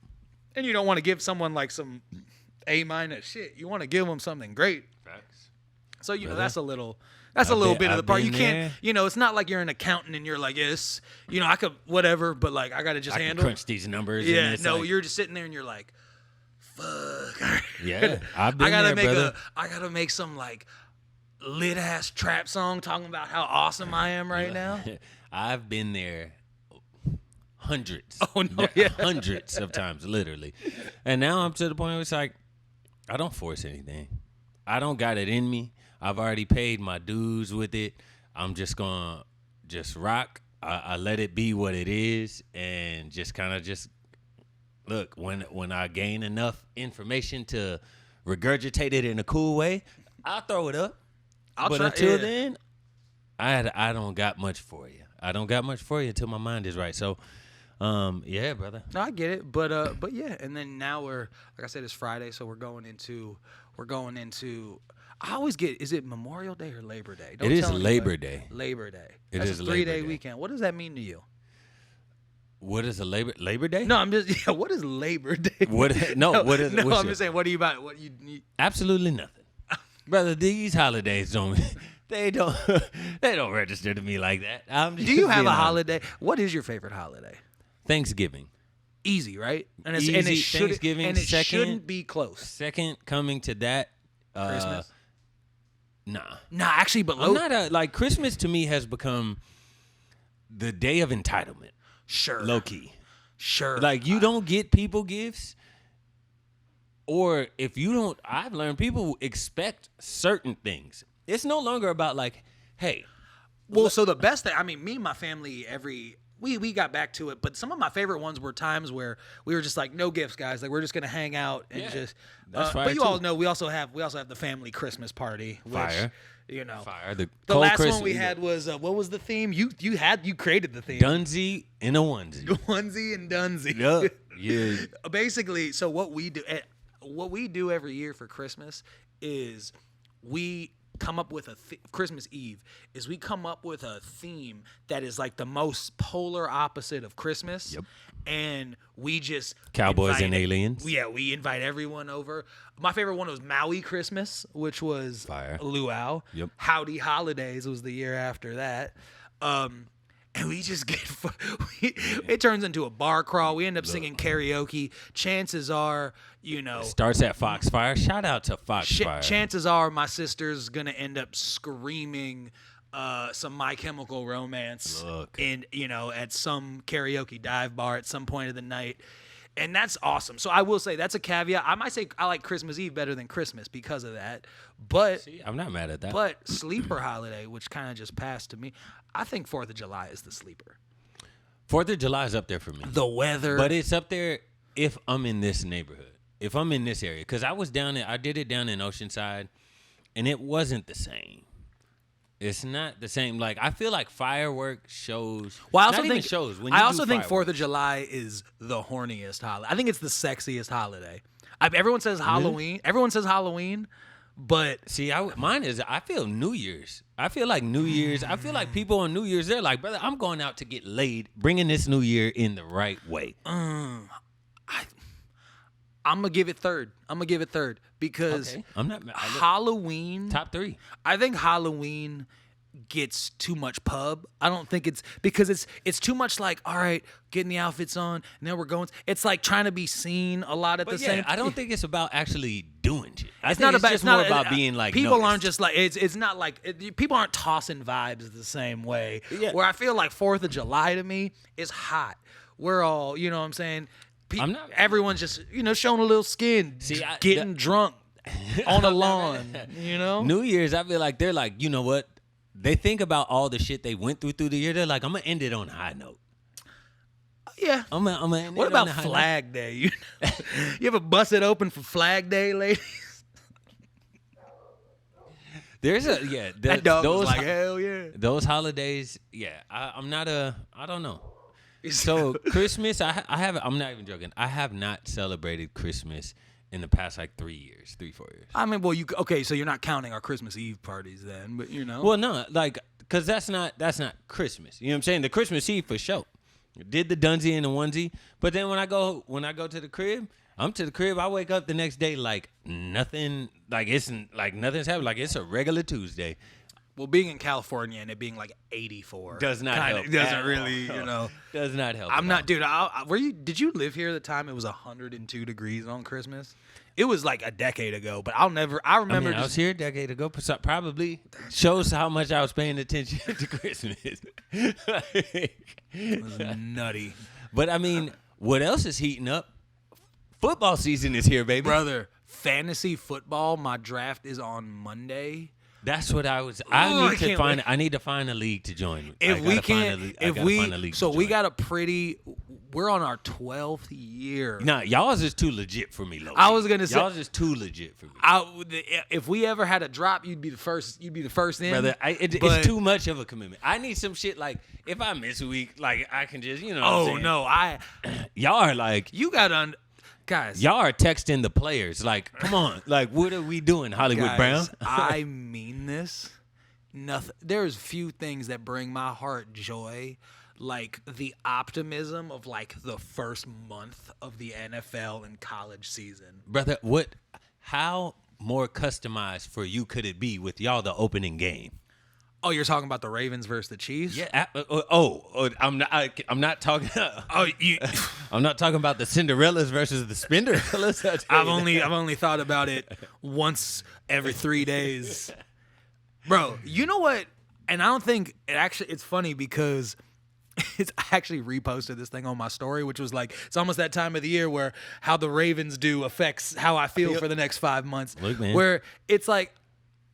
And you don't want to give someone like some A- shit. You want to give them something great. Facts. So that's a little bit of the part. You can't, it's not like you're an accountant and you're like, yes, I could whatever, but like I got to just handle crunch these numbers. Yeah, no, you're just sitting there and you're like, fuck. Yeah, I've been brother. I gotta make some like lit ass trap song talking about how awesome I am right now. I've been there hundreds. Oh no, yeah. Hundreds of times, literally. And now I'm to the point where it's like, I don't force anything. I don't got it in me. I've already paid my dues with it. I'm just gonna rock. I let it be what it is, and just kind of look, when I gain enough information to regurgitate it in a cool way, I'll throw it up. Until then, I don't got much for you. I don't got much for you until my mind is right. So, yeah, brother. No, I get it, but yeah. And then now like I said, it's Friday, so we're going into. I always get. Is it Memorial Day or Labor Day? It is Labor Day. Labor Day. It is a 3-day weekend. What does that mean to you? What is a Labor Day? No, I'm just what is Labor Day? What is I'm just saying, what do you about? What you need? Absolutely nothing. Brother, these holidays don't register to me like that. Do you have a holiday? What is your favorite holiday? Thanksgiving. Easy, right? And Easy, and it Thanksgiving, and it shouldn't be close. Second coming to that, Christmas. Nah, actually, but I'm not like Christmas to me has become the day of entitlement. Sure. Low key. Sure. Like you don't get people gifts, or if you don't, I've learned people expect certain things. It's no longer about like, hey, Well, so the best thing, I mean, me and my family, we got back to it, but some of my favorite ones were times where we were just like, no gifts, guys. Like, we're just gonna hang out and just. But you all know we also have the family Christmas party. Which, Fire. You know, Fire. the cold last Christmas, one we had was what was the theme? You created the theme. Dunsey in a onesie. Onesie and Dunsey. Yup. Yeah. Basically, so what we do every year for Christmas is we come up with Christmas Eve is we come up with a theme that is like the most polar opposite of Christmas. Yep. And we just Cowboys and aliens. Yeah, we invite everyone over. My favorite one was Maui Christmas, which was Fire. Luau. Yep. Howdy Holidays was the year after that. And we just get it turns into a bar crawl. We end up singing karaoke. Chances are, Starts at Foxfire. Shout out to Foxfire. Chances are my sister's gonna end up screaming some My Chemical Romance at some karaoke dive bar at some point of the night. And that's awesome. So I will say that's a caveat. I might say I like Christmas Eve better than Christmas because of that. But See, I'm not mad at that. But sleeper holiday, which kind of just passed to me, I think 4th of July is the sleeper. 4th of July is up there for me. The weather. But it's up there if I'm in this neighborhood. If I'm in this area. Because I did it down in Oceanside, and it wasn't the same. It's not the same. Like, I feel like fireworks shows. Well, I also not think even shows. When I you also do think 4th fireworks. of July is the horniest holiday. I think it's the sexiest holiday. Everyone says Halloween. Everyone says Halloween, but See, mine is, I feel New Year's. I feel like New Year's. I feel like people on New Year's, they're like, brother, I'm going out to get laid, bringing this New Year in the right way. I'm gonna give it third. Because I'm not Halloween. top 3. I think Halloween gets too much pub. I don't think it's because it's too much like, all right, getting the outfits on, and then we're going. It's like trying to be seen a lot at the same. I don't think it's about actually doing shit. It's not about. It's It's not about being like people noticed. aren't just like it's not like people aren't tossing vibes the same way. Yeah. Where I feel like 4th of July to me is hot. We're all, you know what I'm saying. Everyone's just showing a little skin, getting drunk on a lawn. New Year's, I feel like they're like, you know what? They think about all the shit they went through the year. They're like, I'm gonna end it on a high note. Yeah. I'm gonna end What it on about a high Flag Day? You ever bust it open for Flag Day, ladies? There's That dog was like, hell yeah. Those holidays, I'm not I don't know. So Christmas, I'm not even joking. I have not celebrated Christmas in the past like 4 years. I mean, well, so you're not counting our Christmas Eve parties then, but Well, no, like, cause that's not Christmas. You know what I'm saying? The Christmas Eve for sure. Did the Dunsey and the onesie, but then when I go to the crib, I wake up the next day like nothing, like it's like nothing's happened. Like it's a regular Tuesday. Well, being in California and it being like 84 does not help. Doesn't really, Does not help. I'm not, dude. Did you live here at the time it was 102 degrees on Christmas? It was like a decade ago, but I remember. I was here a decade ago. Probably shows how much I was paying attention to Christmas. It was nutty. But I mean, what else is heating up? Football season is here, baby. Brother, fantasy football. My draft is on Monday. That's what I was. I need to find a league to join. We're on our 12th year. Nah, y'all's is too legit for me, Loki. I was gonna say y'all's is too legit for me. If we ever had a drop, you'd be the first in. Brother, it's too much of a commitment. I need some shit like if I miss a week, like I can just Oh no, y'all are like you got guys. Y'all are texting the players like, come on, like what are we doing, Hollywood guys, Brown? I mean this. Nothing. There's few things that bring my heart joy, like the optimism of like the first month of the NFL and college season. Brother, how more customized for you could it be with y'all the opening game? Oh, you're talking about the Ravens versus the Chiefs? Yeah. I'm not talking. I'm not talking about the Cinderellas versus the Spinderellas. I've only thought about it once every 3 days, bro. You know what? And I don't think it's funny because I actually reposted this thing on my story, which was like it's almost that time of the year where how the Ravens do affects how I feel for the next 5 months. Look, man. Where it's like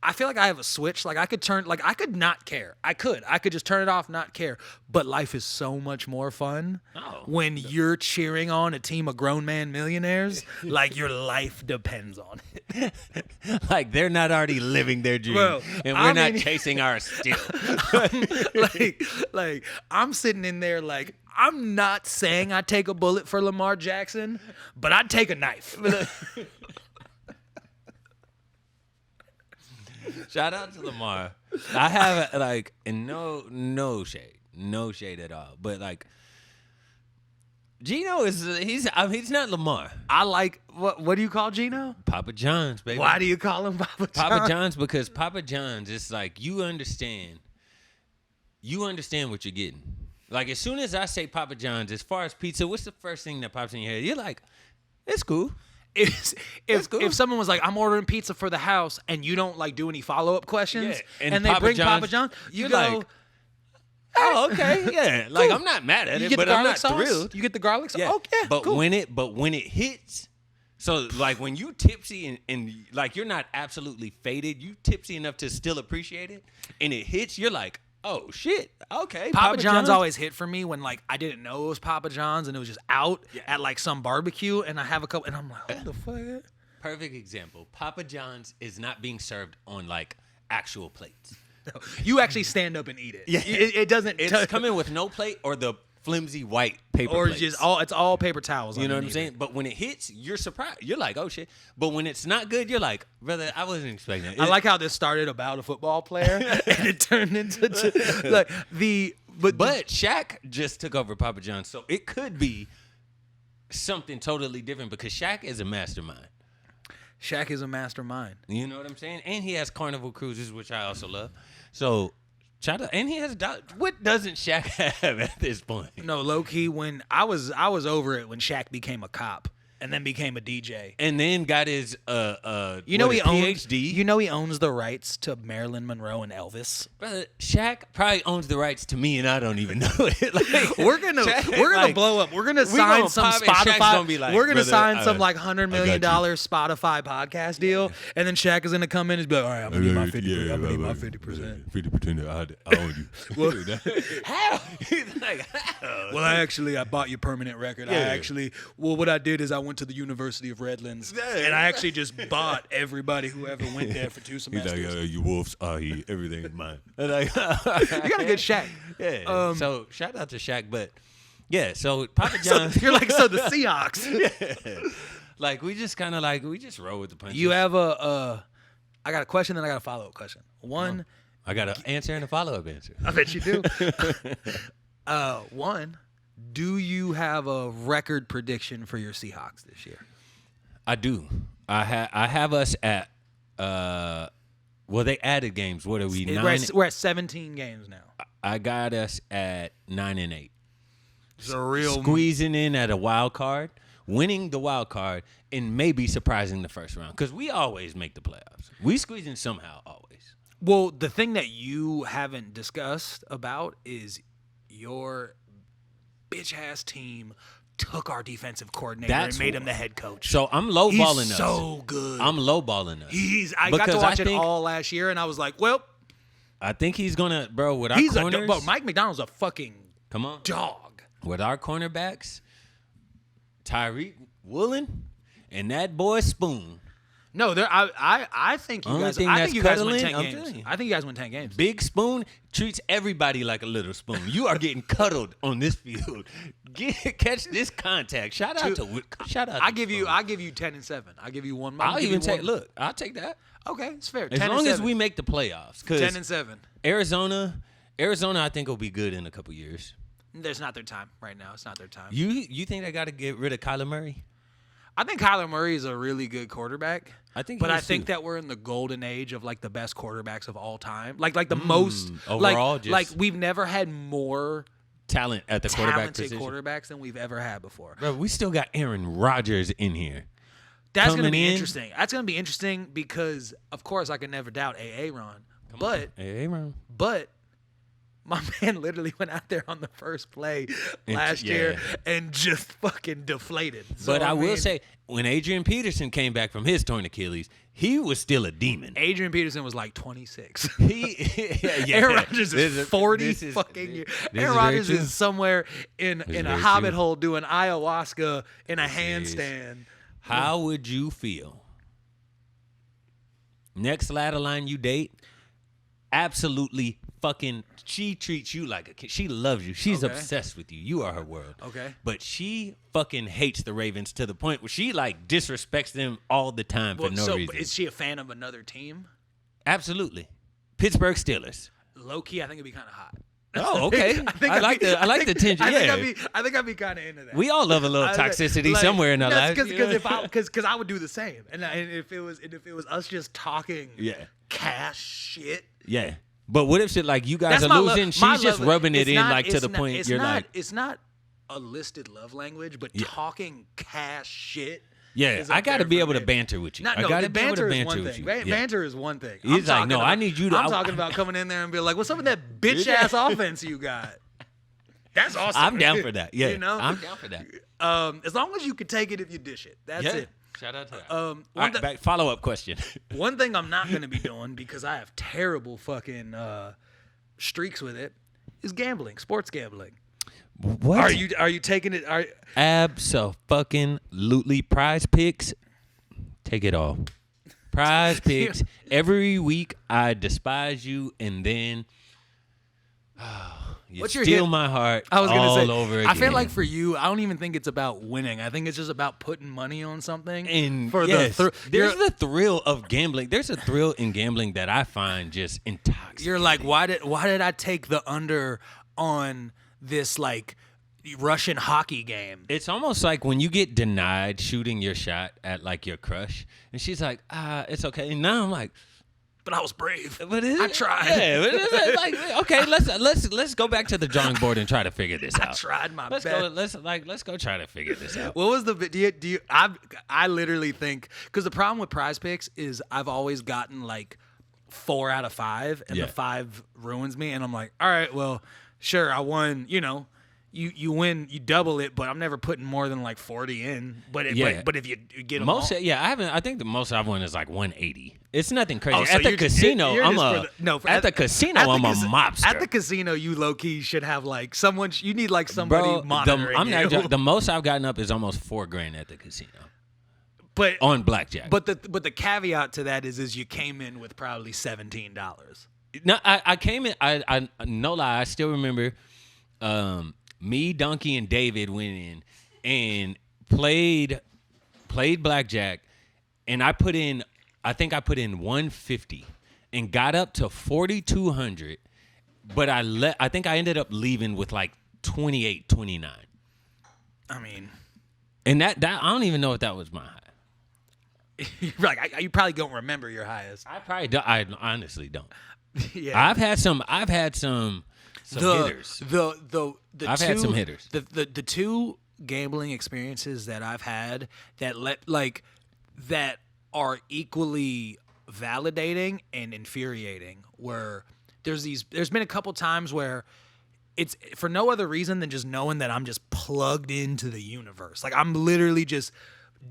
I feel like I have a switch. Like I could not care. I could just turn it off, not care. But life is so much more fun when you're cheering on a team of grown man millionaires. Like your life depends on it. Like they're not already living their dream, Bro, and we're not chasing ours still. like I'm sitting in there like I'm not saying I take a bullet for Lamar Jackson, but I'd take a knife. Shout out to Lamar. I have like, and no shade at all. But like, Gino he's not Lamar. I like what do you call Gino? Papa John's, baby. Why do you call him Papa John's? Papa John's because Papa John's is like you understand what you're getting. Like as soon as I say Papa John's, as far as pizza, what's the first thing that pops in your head? You're like, it's cool. If someone was like, I'm ordering pizza for the house, and you don't like do any follow-up questions, and they bring Papa John's, you go, like, oh, okay, yeah. Like cool. I'm not mad at it, get but the I'm not sauce? thrilled. You get the garlic sauce. Yeah. Oh, yeah, but cool. when it hits, so like when you tipsy and like you're not absolutely faded, you tipsy enough to still appreciate it, and it hits, you're like, oh shit, okay. Papa John's always hit for me when like I didn't know it was Papa John's and it was just out at like some barbecue, and I have a couple, and I'm like, what the fuck? Perfect example. Papa John's is not being served on like actual plates. No, you actually stand up and eat it. Yeah, it doesn't. It's coming with no plate or the flimsy white paper or plates. just it's all paper towels. You know what I'm underneath saying? But when it hits, you're surprised. You're like, oh shit. But when it's not good, you're like, brother, I wasn't expecting it. I like how this started about a football player and it turned into like But Shaq just took over Papa John's, so it could be something totally different because Shaq is a mastermind. Shaq is a mastermind. You know what I'm saying? And he has Carnival Cruises, which I also love. So, shout out. And he has what doesn't Shaq have at this point? No, low key. When I was over it when Shaq became a cop and then became a DJ, and then got his he PhD. You know he owns the rights to Marilyn Monroe and Elvis. Brother, Shaq probably owns the rights to me, and I don't even know it. Like, we're gonna blow up. We're gonna sign some Spotify. We're gonna sign some like $100 million Spotify podcast deal, and then Shaq is gonna come in and be like, all right, I'm gonna need my 50%. I'm gonna need my 50%. 50% I own you. Well, how? He's like, how? Well, I bought your permanent record. Yeah. What I did is I went to the University of Redlands, and I actually just bought everybody who ever went there for 2 semesters. He's like, you wolves are here. Everything is mine. You got a good Shaq. Yeah. So shout out to Shaq, but yeah. So Papa John's, you're like the Seahawks. Yeah. Like we just kind of like we just roll with the punches. You have I got a question, and I got a follow up question. One, I got an answer and a follow up answer. I bet you do. One. Do you have a record prediction for your Seahawks this year? I do. I have us at well, they added games. What are we? We're at 17 games now. I got us at 9-8. It's a real squeezing in at a wild card, winning the wild card, and maybe surprising the first round because we always make the playoffs. We squeeze in somehow always. Well, the thing that you haven't discussed about is your bitch-ass team took our defensive coordinator and made him the head coach. So I'm lowballing us. He's so good. I'm lowballing us. I got to watch it all last year, and I was like, well. I think he's going to, bro, with our corners. Bro, Mike McDonald's a fucking dog. With our cornerbacks, Tyreek Woolen and that boy Spoon. No, I think you guys. I think you guys win 10 games. I think you guys win 10 games. Big Spoon treats everybody like a little spoon. You are getting cuddled on this field. Catch this contact. Shout out. I give you 10-7. I give you one. I'll even take. Look, I'll take that. Okay, it's fair. As long as we make the playoffs. 10-7. Arizona, I think will be good in a couple years. There's not their time right now. It's not their time. You think they got to get rid of Kyler Murray? I think Kyler Murray is a really good quarterback. I think that we're in the golden age of like the best quarterbacks of all time. Like the most overall. Like we've never had more talent at the quarterback position. Quarterbacks than we've ever had before. Bro, we still got Aaron Rodgers in here. That's going to be interesting. That's going to be interesting because, of course, I can never doubt Aaron. But My man literally went out there on the first play last year and just fucking deflated. So, but I will say, when Adrian Peterson came back from his torn Achilles, he was still a demon. Adrian Peterson was like 26. Aaron Rodgers is 40 fucking years. Aaron Rodgers is somewhere in a hobbit hole doing ayahuasca in a handstand. How would you feel? Next ladder line you date, absolutely fucking, she treats you like a kid. She loves you. She's obsessed with you. You are her world. Okay. But she fucking hates the Ravens to the point where she like disrespects them all the time for no reason. Is she a fan of another team? Absolutely. Pittsburgh Steelers. Low key, I think it'd be kind of hot. Oh, okay. I like the tension. I think I'd be kind of into that. We all love a little toxicity somewhere in our lives. Because I would do the same, and if it was us just talking, cash shit, But what if shit like you guys are losing? She's just rubbing it in like to the point you're like, it's not a listed love language, but talking cash shit. Yeah, I got to be able to banter with you. I got to be able to banter with you. Banter is one thing. He's like, no, I need you to. I'm talking about coming in there and be like, what's up with that bitch ass offense you got? That's awesome. I'm down for that. Yeah, you know? I'm down for that. As long as you can take it if you dish it. That's it. Shout out to that. All right, follow-up question. One thing I'm not going to be doing because I have terrible fucking streaks with it is gambling, sports gambling. What? Are you taking it? Abso-fucking-lutely. Prize Picks, take it all. Prize Picks. Every week I despise you, and then you steal my heart. I was gonna say, over again. I feel like for you, I don't even think it's about winning. I think it's just about putting money on something. And for there's the thrill of gambling. There's a thrill in gambling that I find just intoxicating. You're like, why did I take the under on this like Russian hockey game? It's almost like when you get denied shooting your shot at like your crush, and she's like, it's okay. And now I'm like, but I was brave. But I tried. Yeah, but it's like, okay, let's go back to the drawing board and try to figure this out. I tried my best. Let's go try to figure this out. What was the I literally think, because the problem with Prize Picks is I've always gotten like 4 out of 5, and the 5 ruins me, and I'm like, all right, well, sure, I won, you win, you double it, but I'm never putting more than like 40 in. But if you get them all. I think the most I've won is like 180. It's nothing crazy. Oh, so at the casino, I'm a mobster. At the casino, you low key should have like someone. You need like somebody monitoring you. The most I've gotten up is almost $4,000 at the casino. But on blackjack. But the caveat to that is you came in with probably $17. No, I came in. I no lie. I still remember. Me, Donkey, and David went in and played blackjack, and I think I put in 150 and got up to 4,200, but I think I ended up leaving with like 28, 29. I mean, and that I don't even know if that was my high. You're like, you probably don't remember your highest. I probably don't. I honestly don't. Yeah, I've had some hitters. I've had some hitters. The two gambling experiences that I've had that are equally validating and infuriating were there's been a couple times where it's for no other reason than just knowing that I'm just plugged into the universe. Like I'm literally just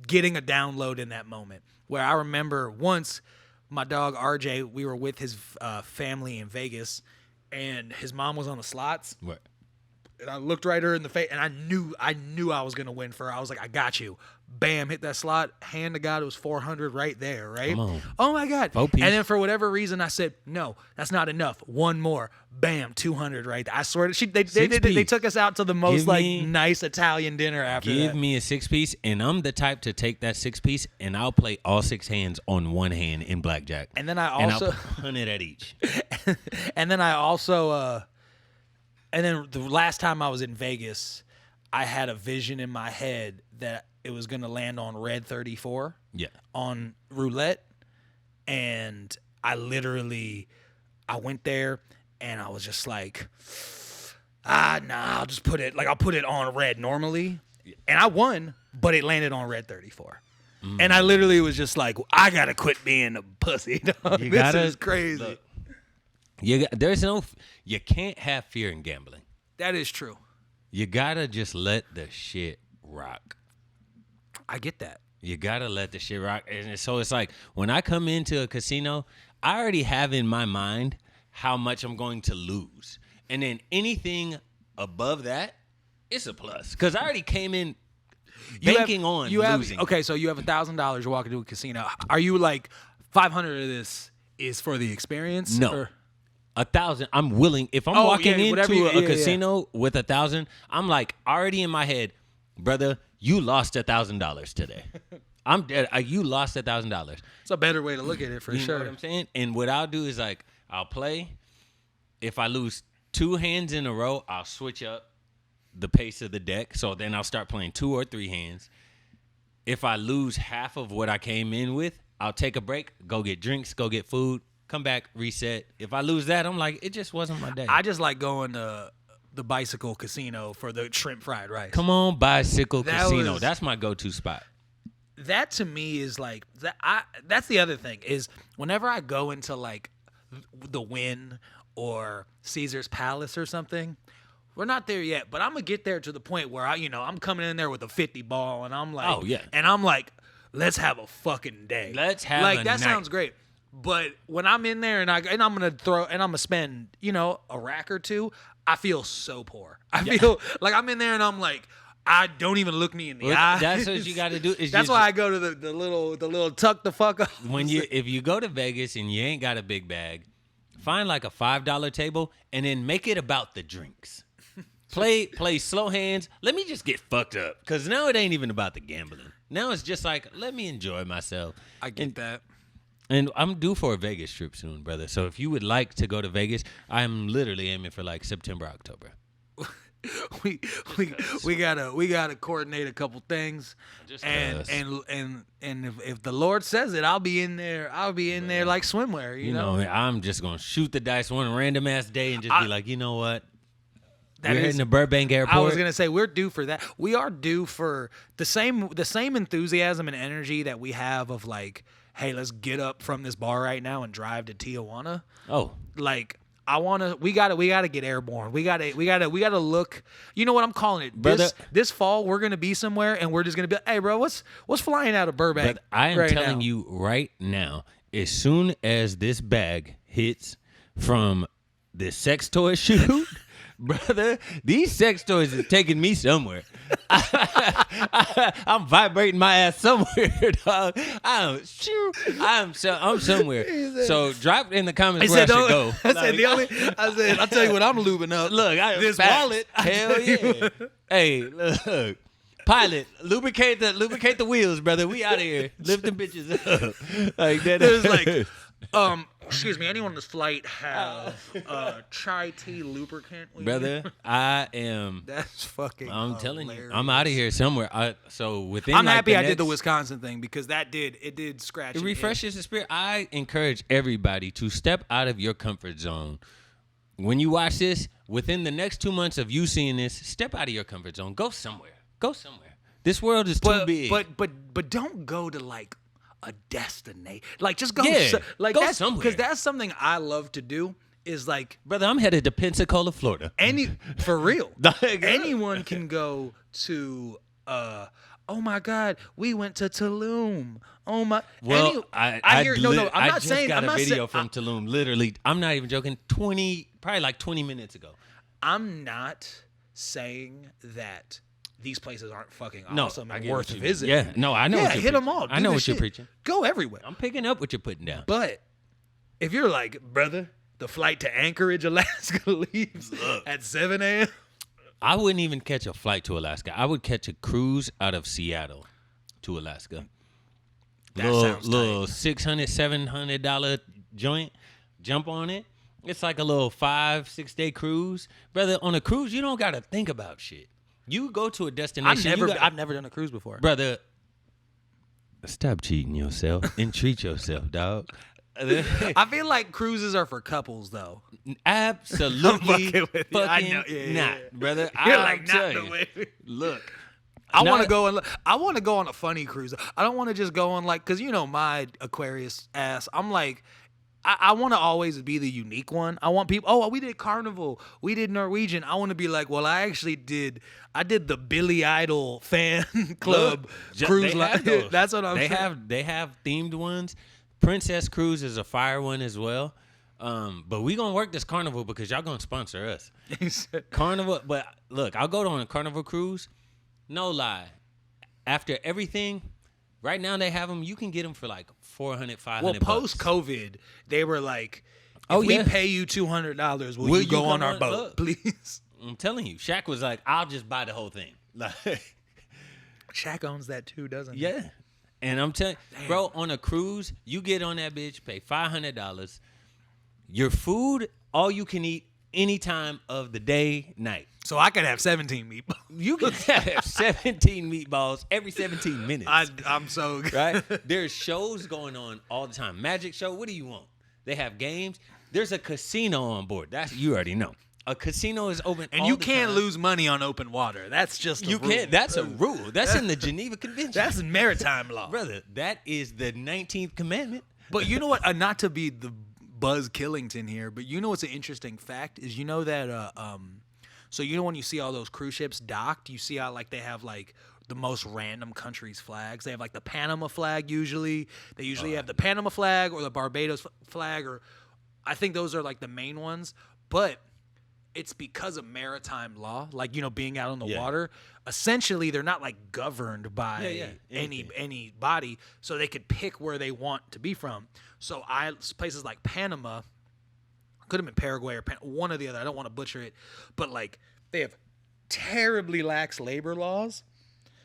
getting a download in that moment. Where I remember once my dog RJ, we were with his family in Vegas, and his mom was on the slots. What? And I looked right her in the face, and I knew I was gonna win for her. I was like, I got you. Bam, hit that slot. Hand to God, it was 400 right there, right? Come on. Oh my God. And then for whatever reason, I said, no, that's not enough. One more. Bam, 200 right there. I swear they took us out to the most nice Italian dinner after that. Give me a 6-piece, and I'm the type to take that 6-piece, and I'll play all 6 hands on one hand in blackjack. And then I'll punt it at each. And then I also and then the last time I was in Vegas, I had a vision in my head that it was going to land on red 34 on roulette. And I went there and I was just like, I'll just put it, I'll put it on red normally. And I won, but it landed on red 34. And I literally was just like, I got to quit being a pussy. This is crazy. Look, You can't have fear in gambling. That is true. You gotta just let the shit rock. I get that. You gotta let the shit rock. And so it's like when I come into a casino, I already have in my mind how much I'm going to lose. And then anything above that, it's a plus. Because I already came in banking on losing. Okay, so you have $1,000. You're walking to a casino. Are you like 500 of this is for the experience? No. Or? 1,000. I'm willing. If I'm walking into a casino with 1,000, I'm like already in my head, brother, you lost $1,000 today. I'm dead. You lost $1,000. It's a better way to look at it for you sure. Know what I'm saying? And what I'll do is like I'll play. If I lose 2 hands in a row, I'll switch up the pace of the deck. So then I'll start playing 2 or 3 hands. If I lose half of what I came in with, I'll take a break, go get drinks, go get food, come back, reset. If I lose that, I'm like, it just wasn't my day. I just like going to the bicycle casino for the shrimp fried rice. Come on, bicycle casino. That's my go-to spot. That to me is like that. That's the other thing is whenever I go into like the Wynn or Caesar's Palace or something. We're not there yet, but I'm gonna get there to the point where I'm coming in there with a 50 ball, and I'm like, oh yeah, and I'm like, let's have a fucking day. Let's have like a that night. Sounds great. But when I'm in there and I'm gonna spend a rack or two, I feel so poor. I feel like I'm in there and I'm like, I don't even look me in the eye. That's what you got to do. That's why I go to the little tuck the fuck up. If you go to Vegas and you ain't got a big bag, find like a $5 table and then make it about the drinks. Play slow hands. Let me just get fucked up. Because now it ain't even about the gambling. Now it's just like, let me enjoy myself. I get that. And I'm due for a Vegas trip soon, brother. So if you would like to go to Vegas, I'm literally aiming for like September, October. we gotta coordinate a couple things. And if the Lord says it, I'll be in there. I'll be in there like swimwear, you know? I'm just gonna shoot the dice one random ass day and just be like, you know what? We're heading to Burbank Airport. I was gonna say we're due for that. We are due for the same enthusiasm and energy that we have of like, hey, let's get up from this bar right now and drive to Tijuana. Oh, like we gotta get airborne. We gotta look. You know what I'm calling it? Brother, this fall we're gonna be somewhere and we're just gonna be, hey, bro, what's flying out of Burbank? But I am telling now? you right now, as soon as this bag hits from the sex toy shoot. Brother, these sex toys is taking me somewhere. I'm vibrating my ass somewhere, dog. I'm somewhere. So drop in the comments where I should go. I'll tell you what I'm lubing up. Look, this facts. wallet. Hell yeah. Hey, look. Pilot, lubricate the wheels, brother. We out of here. Lift them bitches up. Like that. It was like, excuse me, anyone on this flight have chai tea lubricant? Brother, I am. That's fucking. I'm telling you, I'm out of here somewhere. I'm happy I did the Wisconsin thing because it did scratch. It refreshes the spirit. I encourage everybody to step out of your comfort zone. When you watch this, within the next 2 months of you seeing this, step out of your comfort zone. Go somewhere. This world is too big. But don't go to like a destination. Like just go. Yeah, go somewhere. Because that's something I love to do. Is like, brother, I'm headed to Pensacola, Florida. For real. Anyone can go to. Oh my God, we went to Tulum. Oh my. Well, I hear. No, I'm not saying. Got a video from Tulum. Literally, I'm not even joking. Probably like 20 minutes ago. I'm not saying that these places aren't fucking awesome and worth a visit. Yeah, no, I know. Yeah, what you're hit them all. I know what you're preaching. Go everywhere. I'm picking up what you're putting down. But if you're like, brother, the flight to Anchorage, Alaska leaves at 7 a.m. I wouldn't even catch a flight to Alaska. I would catch a cruise out of Seattle to Alaska. That sounds little $600, $700 joint. Jump on it. It's like a little 5-6 day cruise, brother. On a cruise, you don't gotta think about shit. You go to a destination. I've never done a cruise before, brother. Stop cheating yourself and treat yourself, dog. I feel like cruises are for couples, though. Absolutely, fucking yeah, not, brother. You're like not the way. Look, I want to go on a funny cruise. I don't want to just go on like, cause my Aquarius ass. I'm like, I want to always be the unique one. I want people, oh, we did Carnival, we did Norwegian. I want to be like, well, I did the Billy Idol fan club cruise line. That's what I'm saying. They have themed ones. Princess Cruise is a fire one as well. But we gonna work this Carnival because y'all gonna sponsor us. Carnival, but look, I'll go on a Carnival cruise. No lie. After everything, right now they have them. You can get them for like $400, $500. Well, post-COVID, they were like, if we pay you $200, will you go on our boat, please? I'm telling you, Shaq was like, I'll just buy the whole thing. Like, Shaq owns that too, doesn't he? Yeah. And I'm telling you, bro, on a cruise, you get on that bitch, pay $500. Your food, all you can eat any time of the day, night. So I could have 17 meatballs. You can have 17 meatballs every 17 minutes. I'm so good. Right? There's shows going on all the time. Magic show, what do you want? They have games. There's a casino on board. That's, you already know. A casino is open and all you the can't time. lose money on open water. That's just a rule. Can't. That's a rule. That's in the Geneva Convention. That's in maritime law. Brother, that is the 19th commandment. But you know what? Not to be the Buzz Killington here, but you know what's an interesting fact is, you know that so you know when you see all those cruise ships docked, you see how like they have like the most random countries' flags. They have like the Panama flag usually. They usually have the Panama flag or the Barbados flag, or I think those are like the main ones. But it's because of maritime law, like, you know, being out on the water. Essentially, they're not like governed by any body, so they could pick where they want to be from. So places like Panama, could have been Paraguay or one or the other. I don't want to butcher it, but like they have terribly lax labor laws.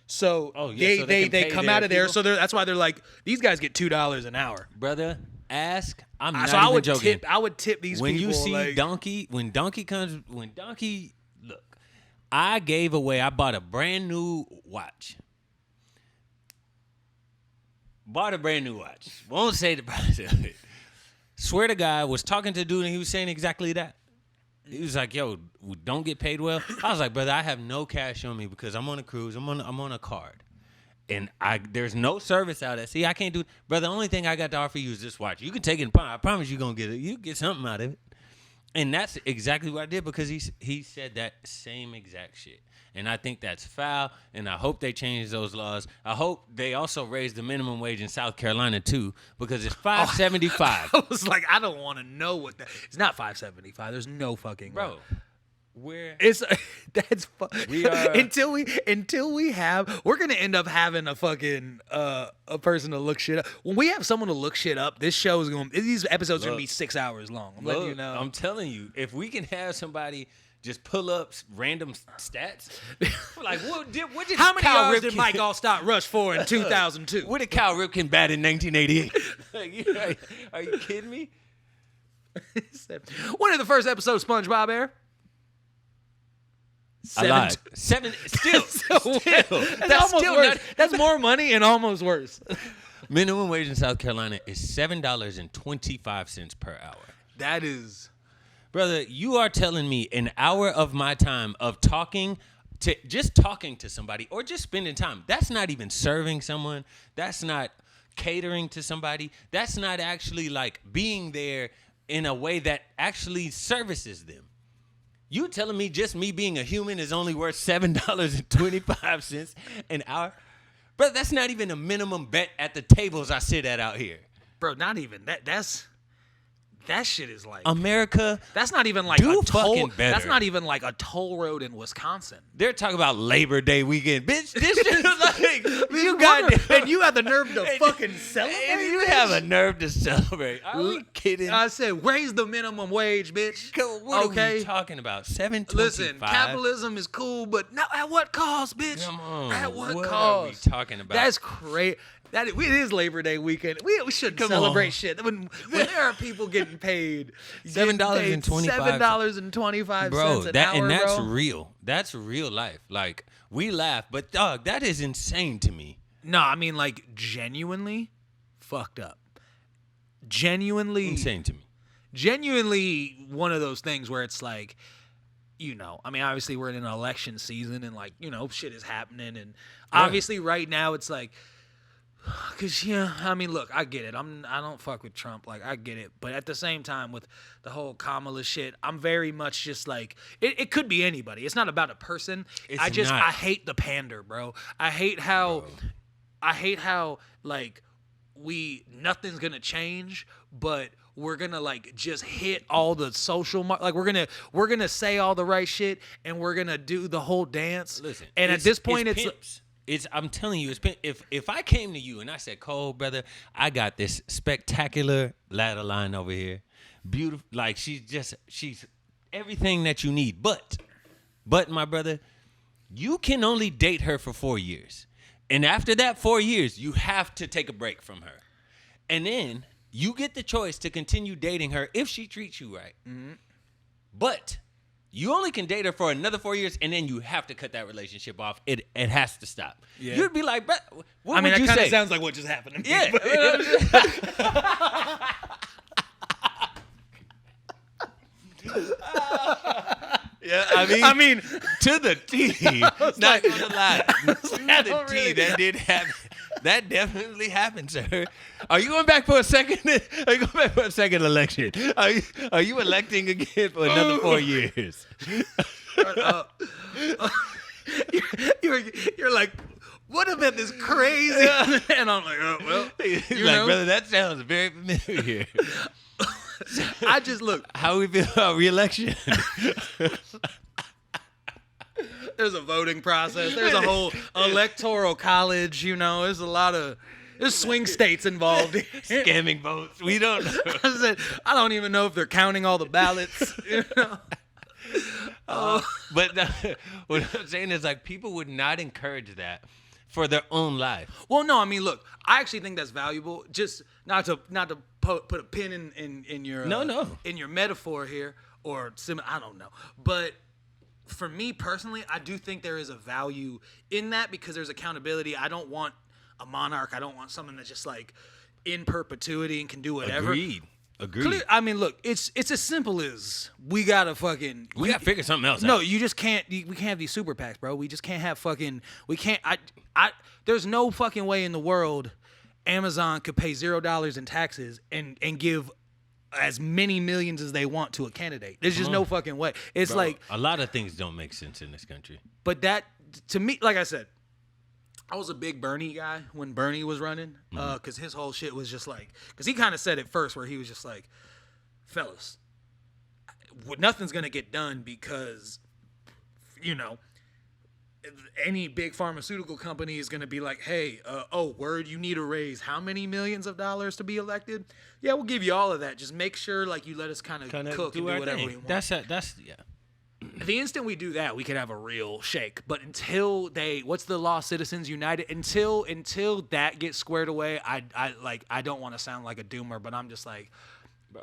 So they come out of there. So that's why they're like, these guys get $2 an hour, brother. Ask. I'm not so even joking. I would tip these when people. You see like, Donkey, when Donkey look, I bought a brand new watch. Won't say the price of it. Swear to God, was talking to a dude and he was saying exactly that. He was like, yo, don't get paid well. I was like, brother, I have no cash on me because I'm on a cruise. I'm on a card. And there's no service out there. See, I can't do it. Brother, the only thing I got to offer you is this watch. You can take it. I promise you're going to get it. You get something out of it. And that's exactly what I did because he said that same exact shit. And I think that's foul. And I hope they change those laws. I hope they also raise the minimum wage in South Carolina, too, because it's $5.75. I was like, I don't want to know what that. It's not $5.75. There's no fucking bro. We're until we have, we're gonna end up having a fucking a person to look shit up. When we have someone to look shit up, these episodes are gonna be 6 hours long. I'm letting you know. I'm telling you, if we can have somebody just pull up random stats, like what did how many yards did Mike Allstott rush for in 2002? What did Cal Ripken bat in 1988? Are you kidding me? When did the first episode of SpongeBob air? I lied. Still. That's almost worse. That's more money and almost worse. Minimum wage in South Carolina is $7.25 per hour. That is, brother. You are telling me an hour of my time of talking to somebody or just spending time. That's not even serving someone. That's not catering to somebody. That's not actually like being there in a way that actually services them. You telling me just me being a human is only worth $7.25 an hour? Bro, that's not even a minimum bet at the tables I sit at out here. Bro, not even that. That shit is like America. That's not even like a toll. Better. That's not even like a toll road in Wisconsin. They're talking about Labor Day weekend, bitch. This shit is like and you have the nerve to fucking celebrate. And you have a nerve to celebrate. Are we kidding? I said, raise the minimum wage, bitch. What are we talking about? $7.25. Listen, capitalism is cool, but not at what cost, bitch? Come on. At what cost? Are we talking about? That's crazy. It is Labor Day weekend. We should celebrate shit. When there are people getting paid $7.25 bro, an hour, and that's bro. real. That's real life. Like, we laugh, but dog, that is insane to me. No, I mean like genuinely fucked up. Genuinely insane to me. Genuinely one of those things where it's like, you know, I mean, obviously we're in an election season and like, you know, shit is happening, and obviously right now it's like, Cause yeah, I mean, look, I get it. I don't fuck with Trump, like I get it, but at the same time, with the whole Kamala shit, I'm very much just like it could be anybody. It's not about a person. I hate the pander, bro. I hate how like nothing's gonna change, but we're gonna like just hit all the social like we're gonna say all the right shit and we're gonna do the whole dance. Listen, and at this point, I'm telling you, if I came to you and I said, Cole, brother, I got this spectacular ladder line over here, beautiful, like she's everything that you need, but my brother, you can only date her for 4 years, and after that 4 years, you have to take a break from her, and then you get the choice to continue dating her if she treats you right, but you only can date her for another 4 years, and then you have to cut that relationship off. It has to stop. Yeah. You'd be like, what would you say? That kind of sounds like what just happened to me. Yeah. Yeah, I mean, to the T. Not gonna lie, to the T. That did happen. That definitely happened, sir. Are you going back for a second? Are you going back for a second election? Are you electing again for another 4 years? Shut up. You're like, what about this crazy? And I'm like, oh well. He's like, brother, that sounds very familiar. I just look. How we feel about re-election? There's a voting process. There's a whole electoral college. There's a lot of swing states involved. Scamming votes. We don't know. I don't even know if they're counting all the ballots. But what I'm saying is, like, people would not encourage that for their own life. Well, no, I mean, look, I actually think that's valuable. Just not to put a pin in your in your metaphor here, or I don't know, but for me personally, I do think there is a value in that because there's accountability. I don't want a monarch. I don't want someone that's just like in perpetuity and can do whatever. Agreed. I mean, look, it's as simple as we gotta figure something else out. No, you just can't. We can't have these super PACs, bro. We just can't have we can't. There's no fucking way in the world Amazon could pay $0 in taxes and give as many millions as they want to a candidate. There's just no fucking way. It's bro, like a lot of things don't make sense in this country. But that, to me, like I said, I was a big Bernie guy when Bernie was running, because his whole shit was just like, because he kind of said it first where he was just like, fellas, nothing's gonna get done because, any big pharmaceutical company is going to be like, hey, word, you need a raise. How many millions of dollars to be elected? Yeah, we'll give you all of that. Just make sure, like, you let us kind of cook and do whatever we want. That's yeah. The instant we do that, we can have a real shake. But until what's the law, Citizens United? Until that gets squared away, I don't want to sound like a doomer, but I'm just like, bro.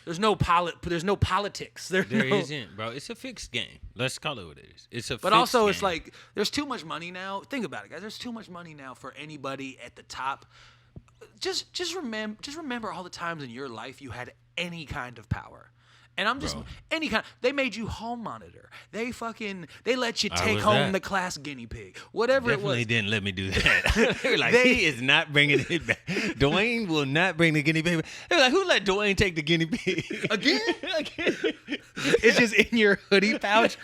There's no politics. There isn't, bro. It's a fixed game. Let's call it what it is. It's a. But also, it's like there's too much money now. Think about it, guys. There's too much money now for anybody at the top. Just remember all the times in your life you had any kind of power. And I'm just any kind. They made you home monitor. They let you take home the class guinea pig. Whatever Definitely it was. Didn't let me do that. They were like, he is not bringing it back. Dwayne will not bring the guinea pig. They were like, who let Dwayne take the guinea pig again? It's just in your hoodie pouch.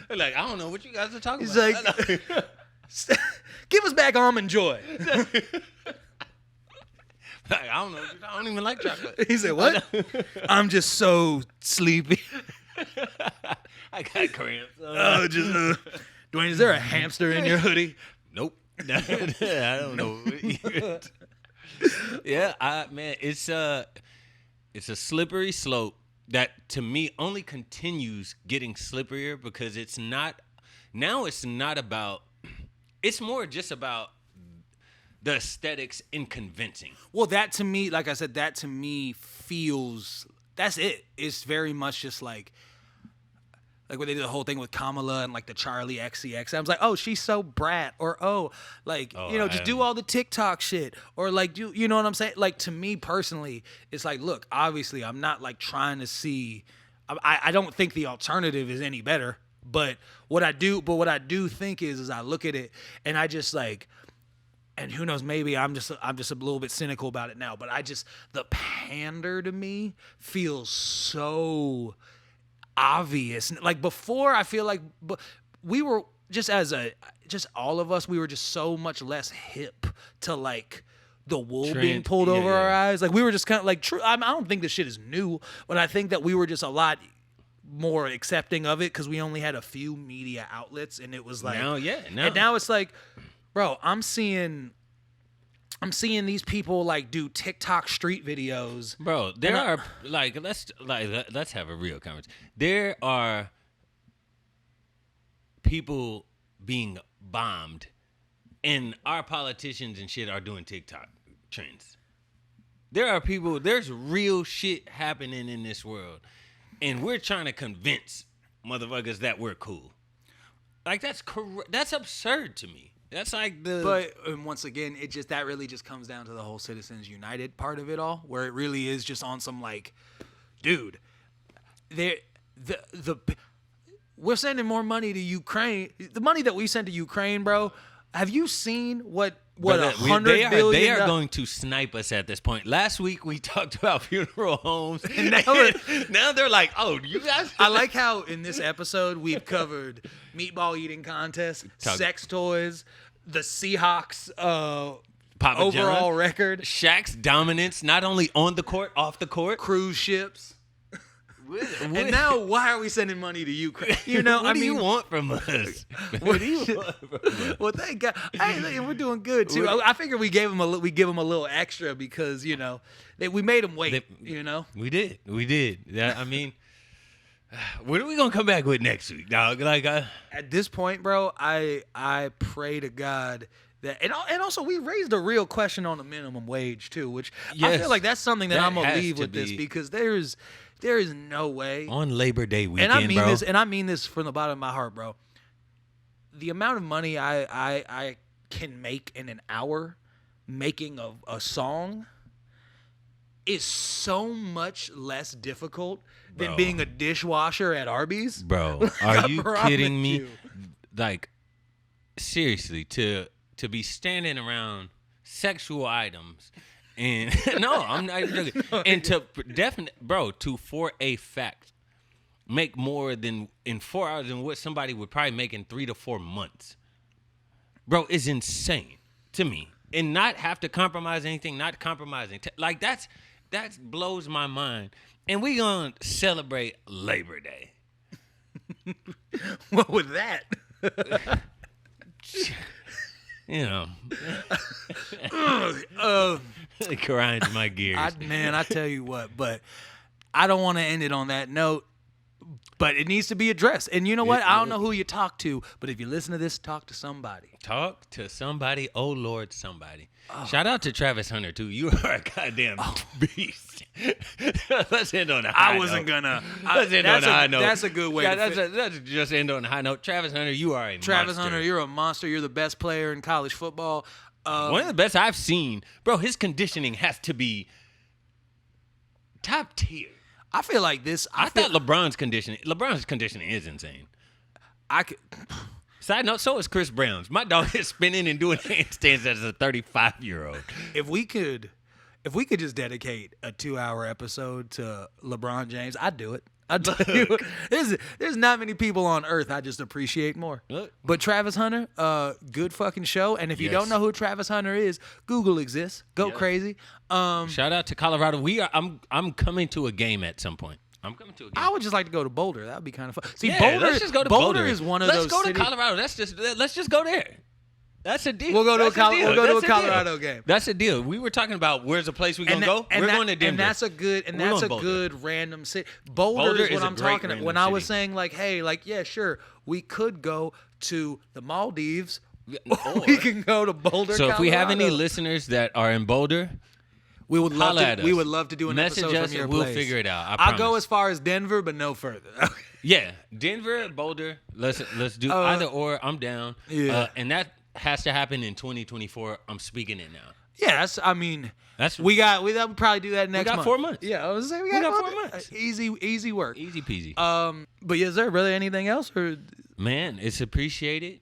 They're like, I don't know what you guys are talking He's about. Like, give us back Almond Joy. I don't know. I don't even like chocolate. He said, what? I'm just so sleepy. I got cramps. Dwayne, is there a hamster in your hoodie? Nope. I don't know. Yeah, man, it's a slippery slope that to me only continues getting slipperier because it's not about, it's more just about the aesthetics in convincing. Well, that to me, like I said, that to me feels, that's it. It's very much just like when they did the whole thing with Kamala and like the Charlie XCX. I was like, oh, she's so brat, or just do all the TikTok shit, or like you know what I'm saying? Like to me personally, it's like, look, obviously I'm not like trying to see. I don't think the alternative is any better, but what I do think is I look at it and I just like, and who knows, maybe I'm just a little bit cynical about it now, but the pander to me feels so obvious. Like before, I feel like we were just all of us, we were just so much less hip to like the wool being pulled over our eyes. Like we were just kind of like true. I don't think this shit is new, but I think that we were just a lot more accepting of it because we only had a few media outlets, and it was like and now it's like, bro, I'm seeing these people like do TikTok street videos. Bro, there are let's have a real conversation. There are people being bombed, and our politicians and shit are doing TikTok trends. There's real shit happening in this world, and we're trying to convince motherfuckers that we're cool. Like that's absurd to me. That's like But once again, that really just comes down to the whole Citizens United part of it all, where it really is just on some like, dude, we're sending more money to Ukraine. The money that we send to Ukraine, bro. Have you seen what $100 billion? They are going to snipe us at this point. Last week we talked about funeral homes, and now they're like, "Oh, you guys." I like how in this episode we've covered meatball eating contests, sex toys, the Seahawks Papa overall John, record, Shaq's dominance not only on the court, off the court, cruise ships. And now, why are we sending money to Ukraine? You know, what do you want from us? What do you want from us? Well, thank God. Hey, look, we're doing good too. I figured we give them a little extra because we made them wait. We did. I mean, what are we gonna come back with next week, dog? At this point, bro, I pray to God that, and also we raised a real question on the minimum wage too, which I feel like that's something that I'm gonna leave with this because there is no way on Labor Day weekend, and I mean this from the bottom of my heart, bro. The amount of money I can make in an hour making a song is so much less difficult than being a dishwasher at Arby's. Bro, are you kidding me? Like, seriously, to be standing around sexual items. And no, I'm not joking. And to for a fact, make more than in 4 hours than what somebody would probably make in 3 to 4 months. Bro, is insane to me. And not have to compromise anything, not compromising. Like that blows my mind. And we gonna celebrate Labor Day. What with that? It grinds my gears. I tell you what, but I don't want to end it on that note. But it needs to be addressed. And you know what? I don't know who you talk to, but if you listen to this, talk to somebody. Talk to somebody. Oh, Lord, somebody. Oh. Shout out to Travis Hunter, too. You are a goddamn beast. Let's end on a high note. I wasn't going to. Let's end on a high note. That's a good way let's just end on a high note. Travis Hunter, you are a monster. Travis Hunter, you're a monster. You're the best player in college football. One of the best I've seen. Bro, his conditioning has to be top tier. I feel like this. I thought LeBron's conditioning is insane. Side note, so is Chris Brown's. My dog is spinning and doing handstands as a 35-year-old. If we could just dedicate a 2-hour episode to LeBron James, I'd do it. I tell you, there's not many people on earth I just appreciate more. Look. But Travis Hunter, good fucking show. And if you don't know who Travis Hunter is, Google exists. Go crazy. Shout out to Colorado. I'm coming to a game at some point. I would just like to go to Boulder. That would be kind of fun. See, let's just go to Boulder. Is one of those. Let's go to Colorado. Let's just go there. That's a deal. We'll go to a Colorado game. That's a deal. We were talking about where's a place we're gonna go. We're going to Denver. And that's a good random city. Boulder is what I'm talking about. When I was saying like, hey, like, yeah, sure, we could go to the Maldives. Or we can go to Boulder. So if we have any listeners that are in Boulder, we would love to do an episode from your place. We'll figure it out. I'll go as far as Denver, but no further. Yeah, Denver, Boulder. Let's do either or. I'm down. Yeah, and that has to happen in 2024. I'm speaking it now. Yeah, we probably do that next month. We got 4 months. Yeah, I was saying we got 4 months. Easy work. Easy peasy. But is there really anything else? Or man, it's appreciated.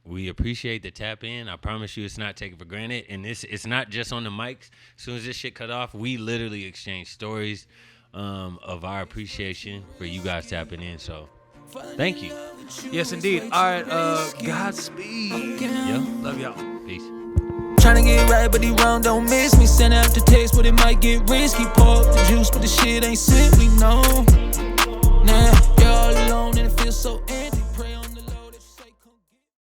We appreciate the tap in. I promise you it's not taken for granted. And it's not just on the mics. As soon as this shit cut off, we literally exchange stories of our appreciation for you guys tapping in. So thank you. Yes, indeed. All right, Godspeed. Yeah. Love y'all. Peace. Tryna get right, but he wrong, don't miss me. Send out the text, but it might get risky. Pour up the juice, but the shit ain't simply no. Nah, you're all alone and it feels so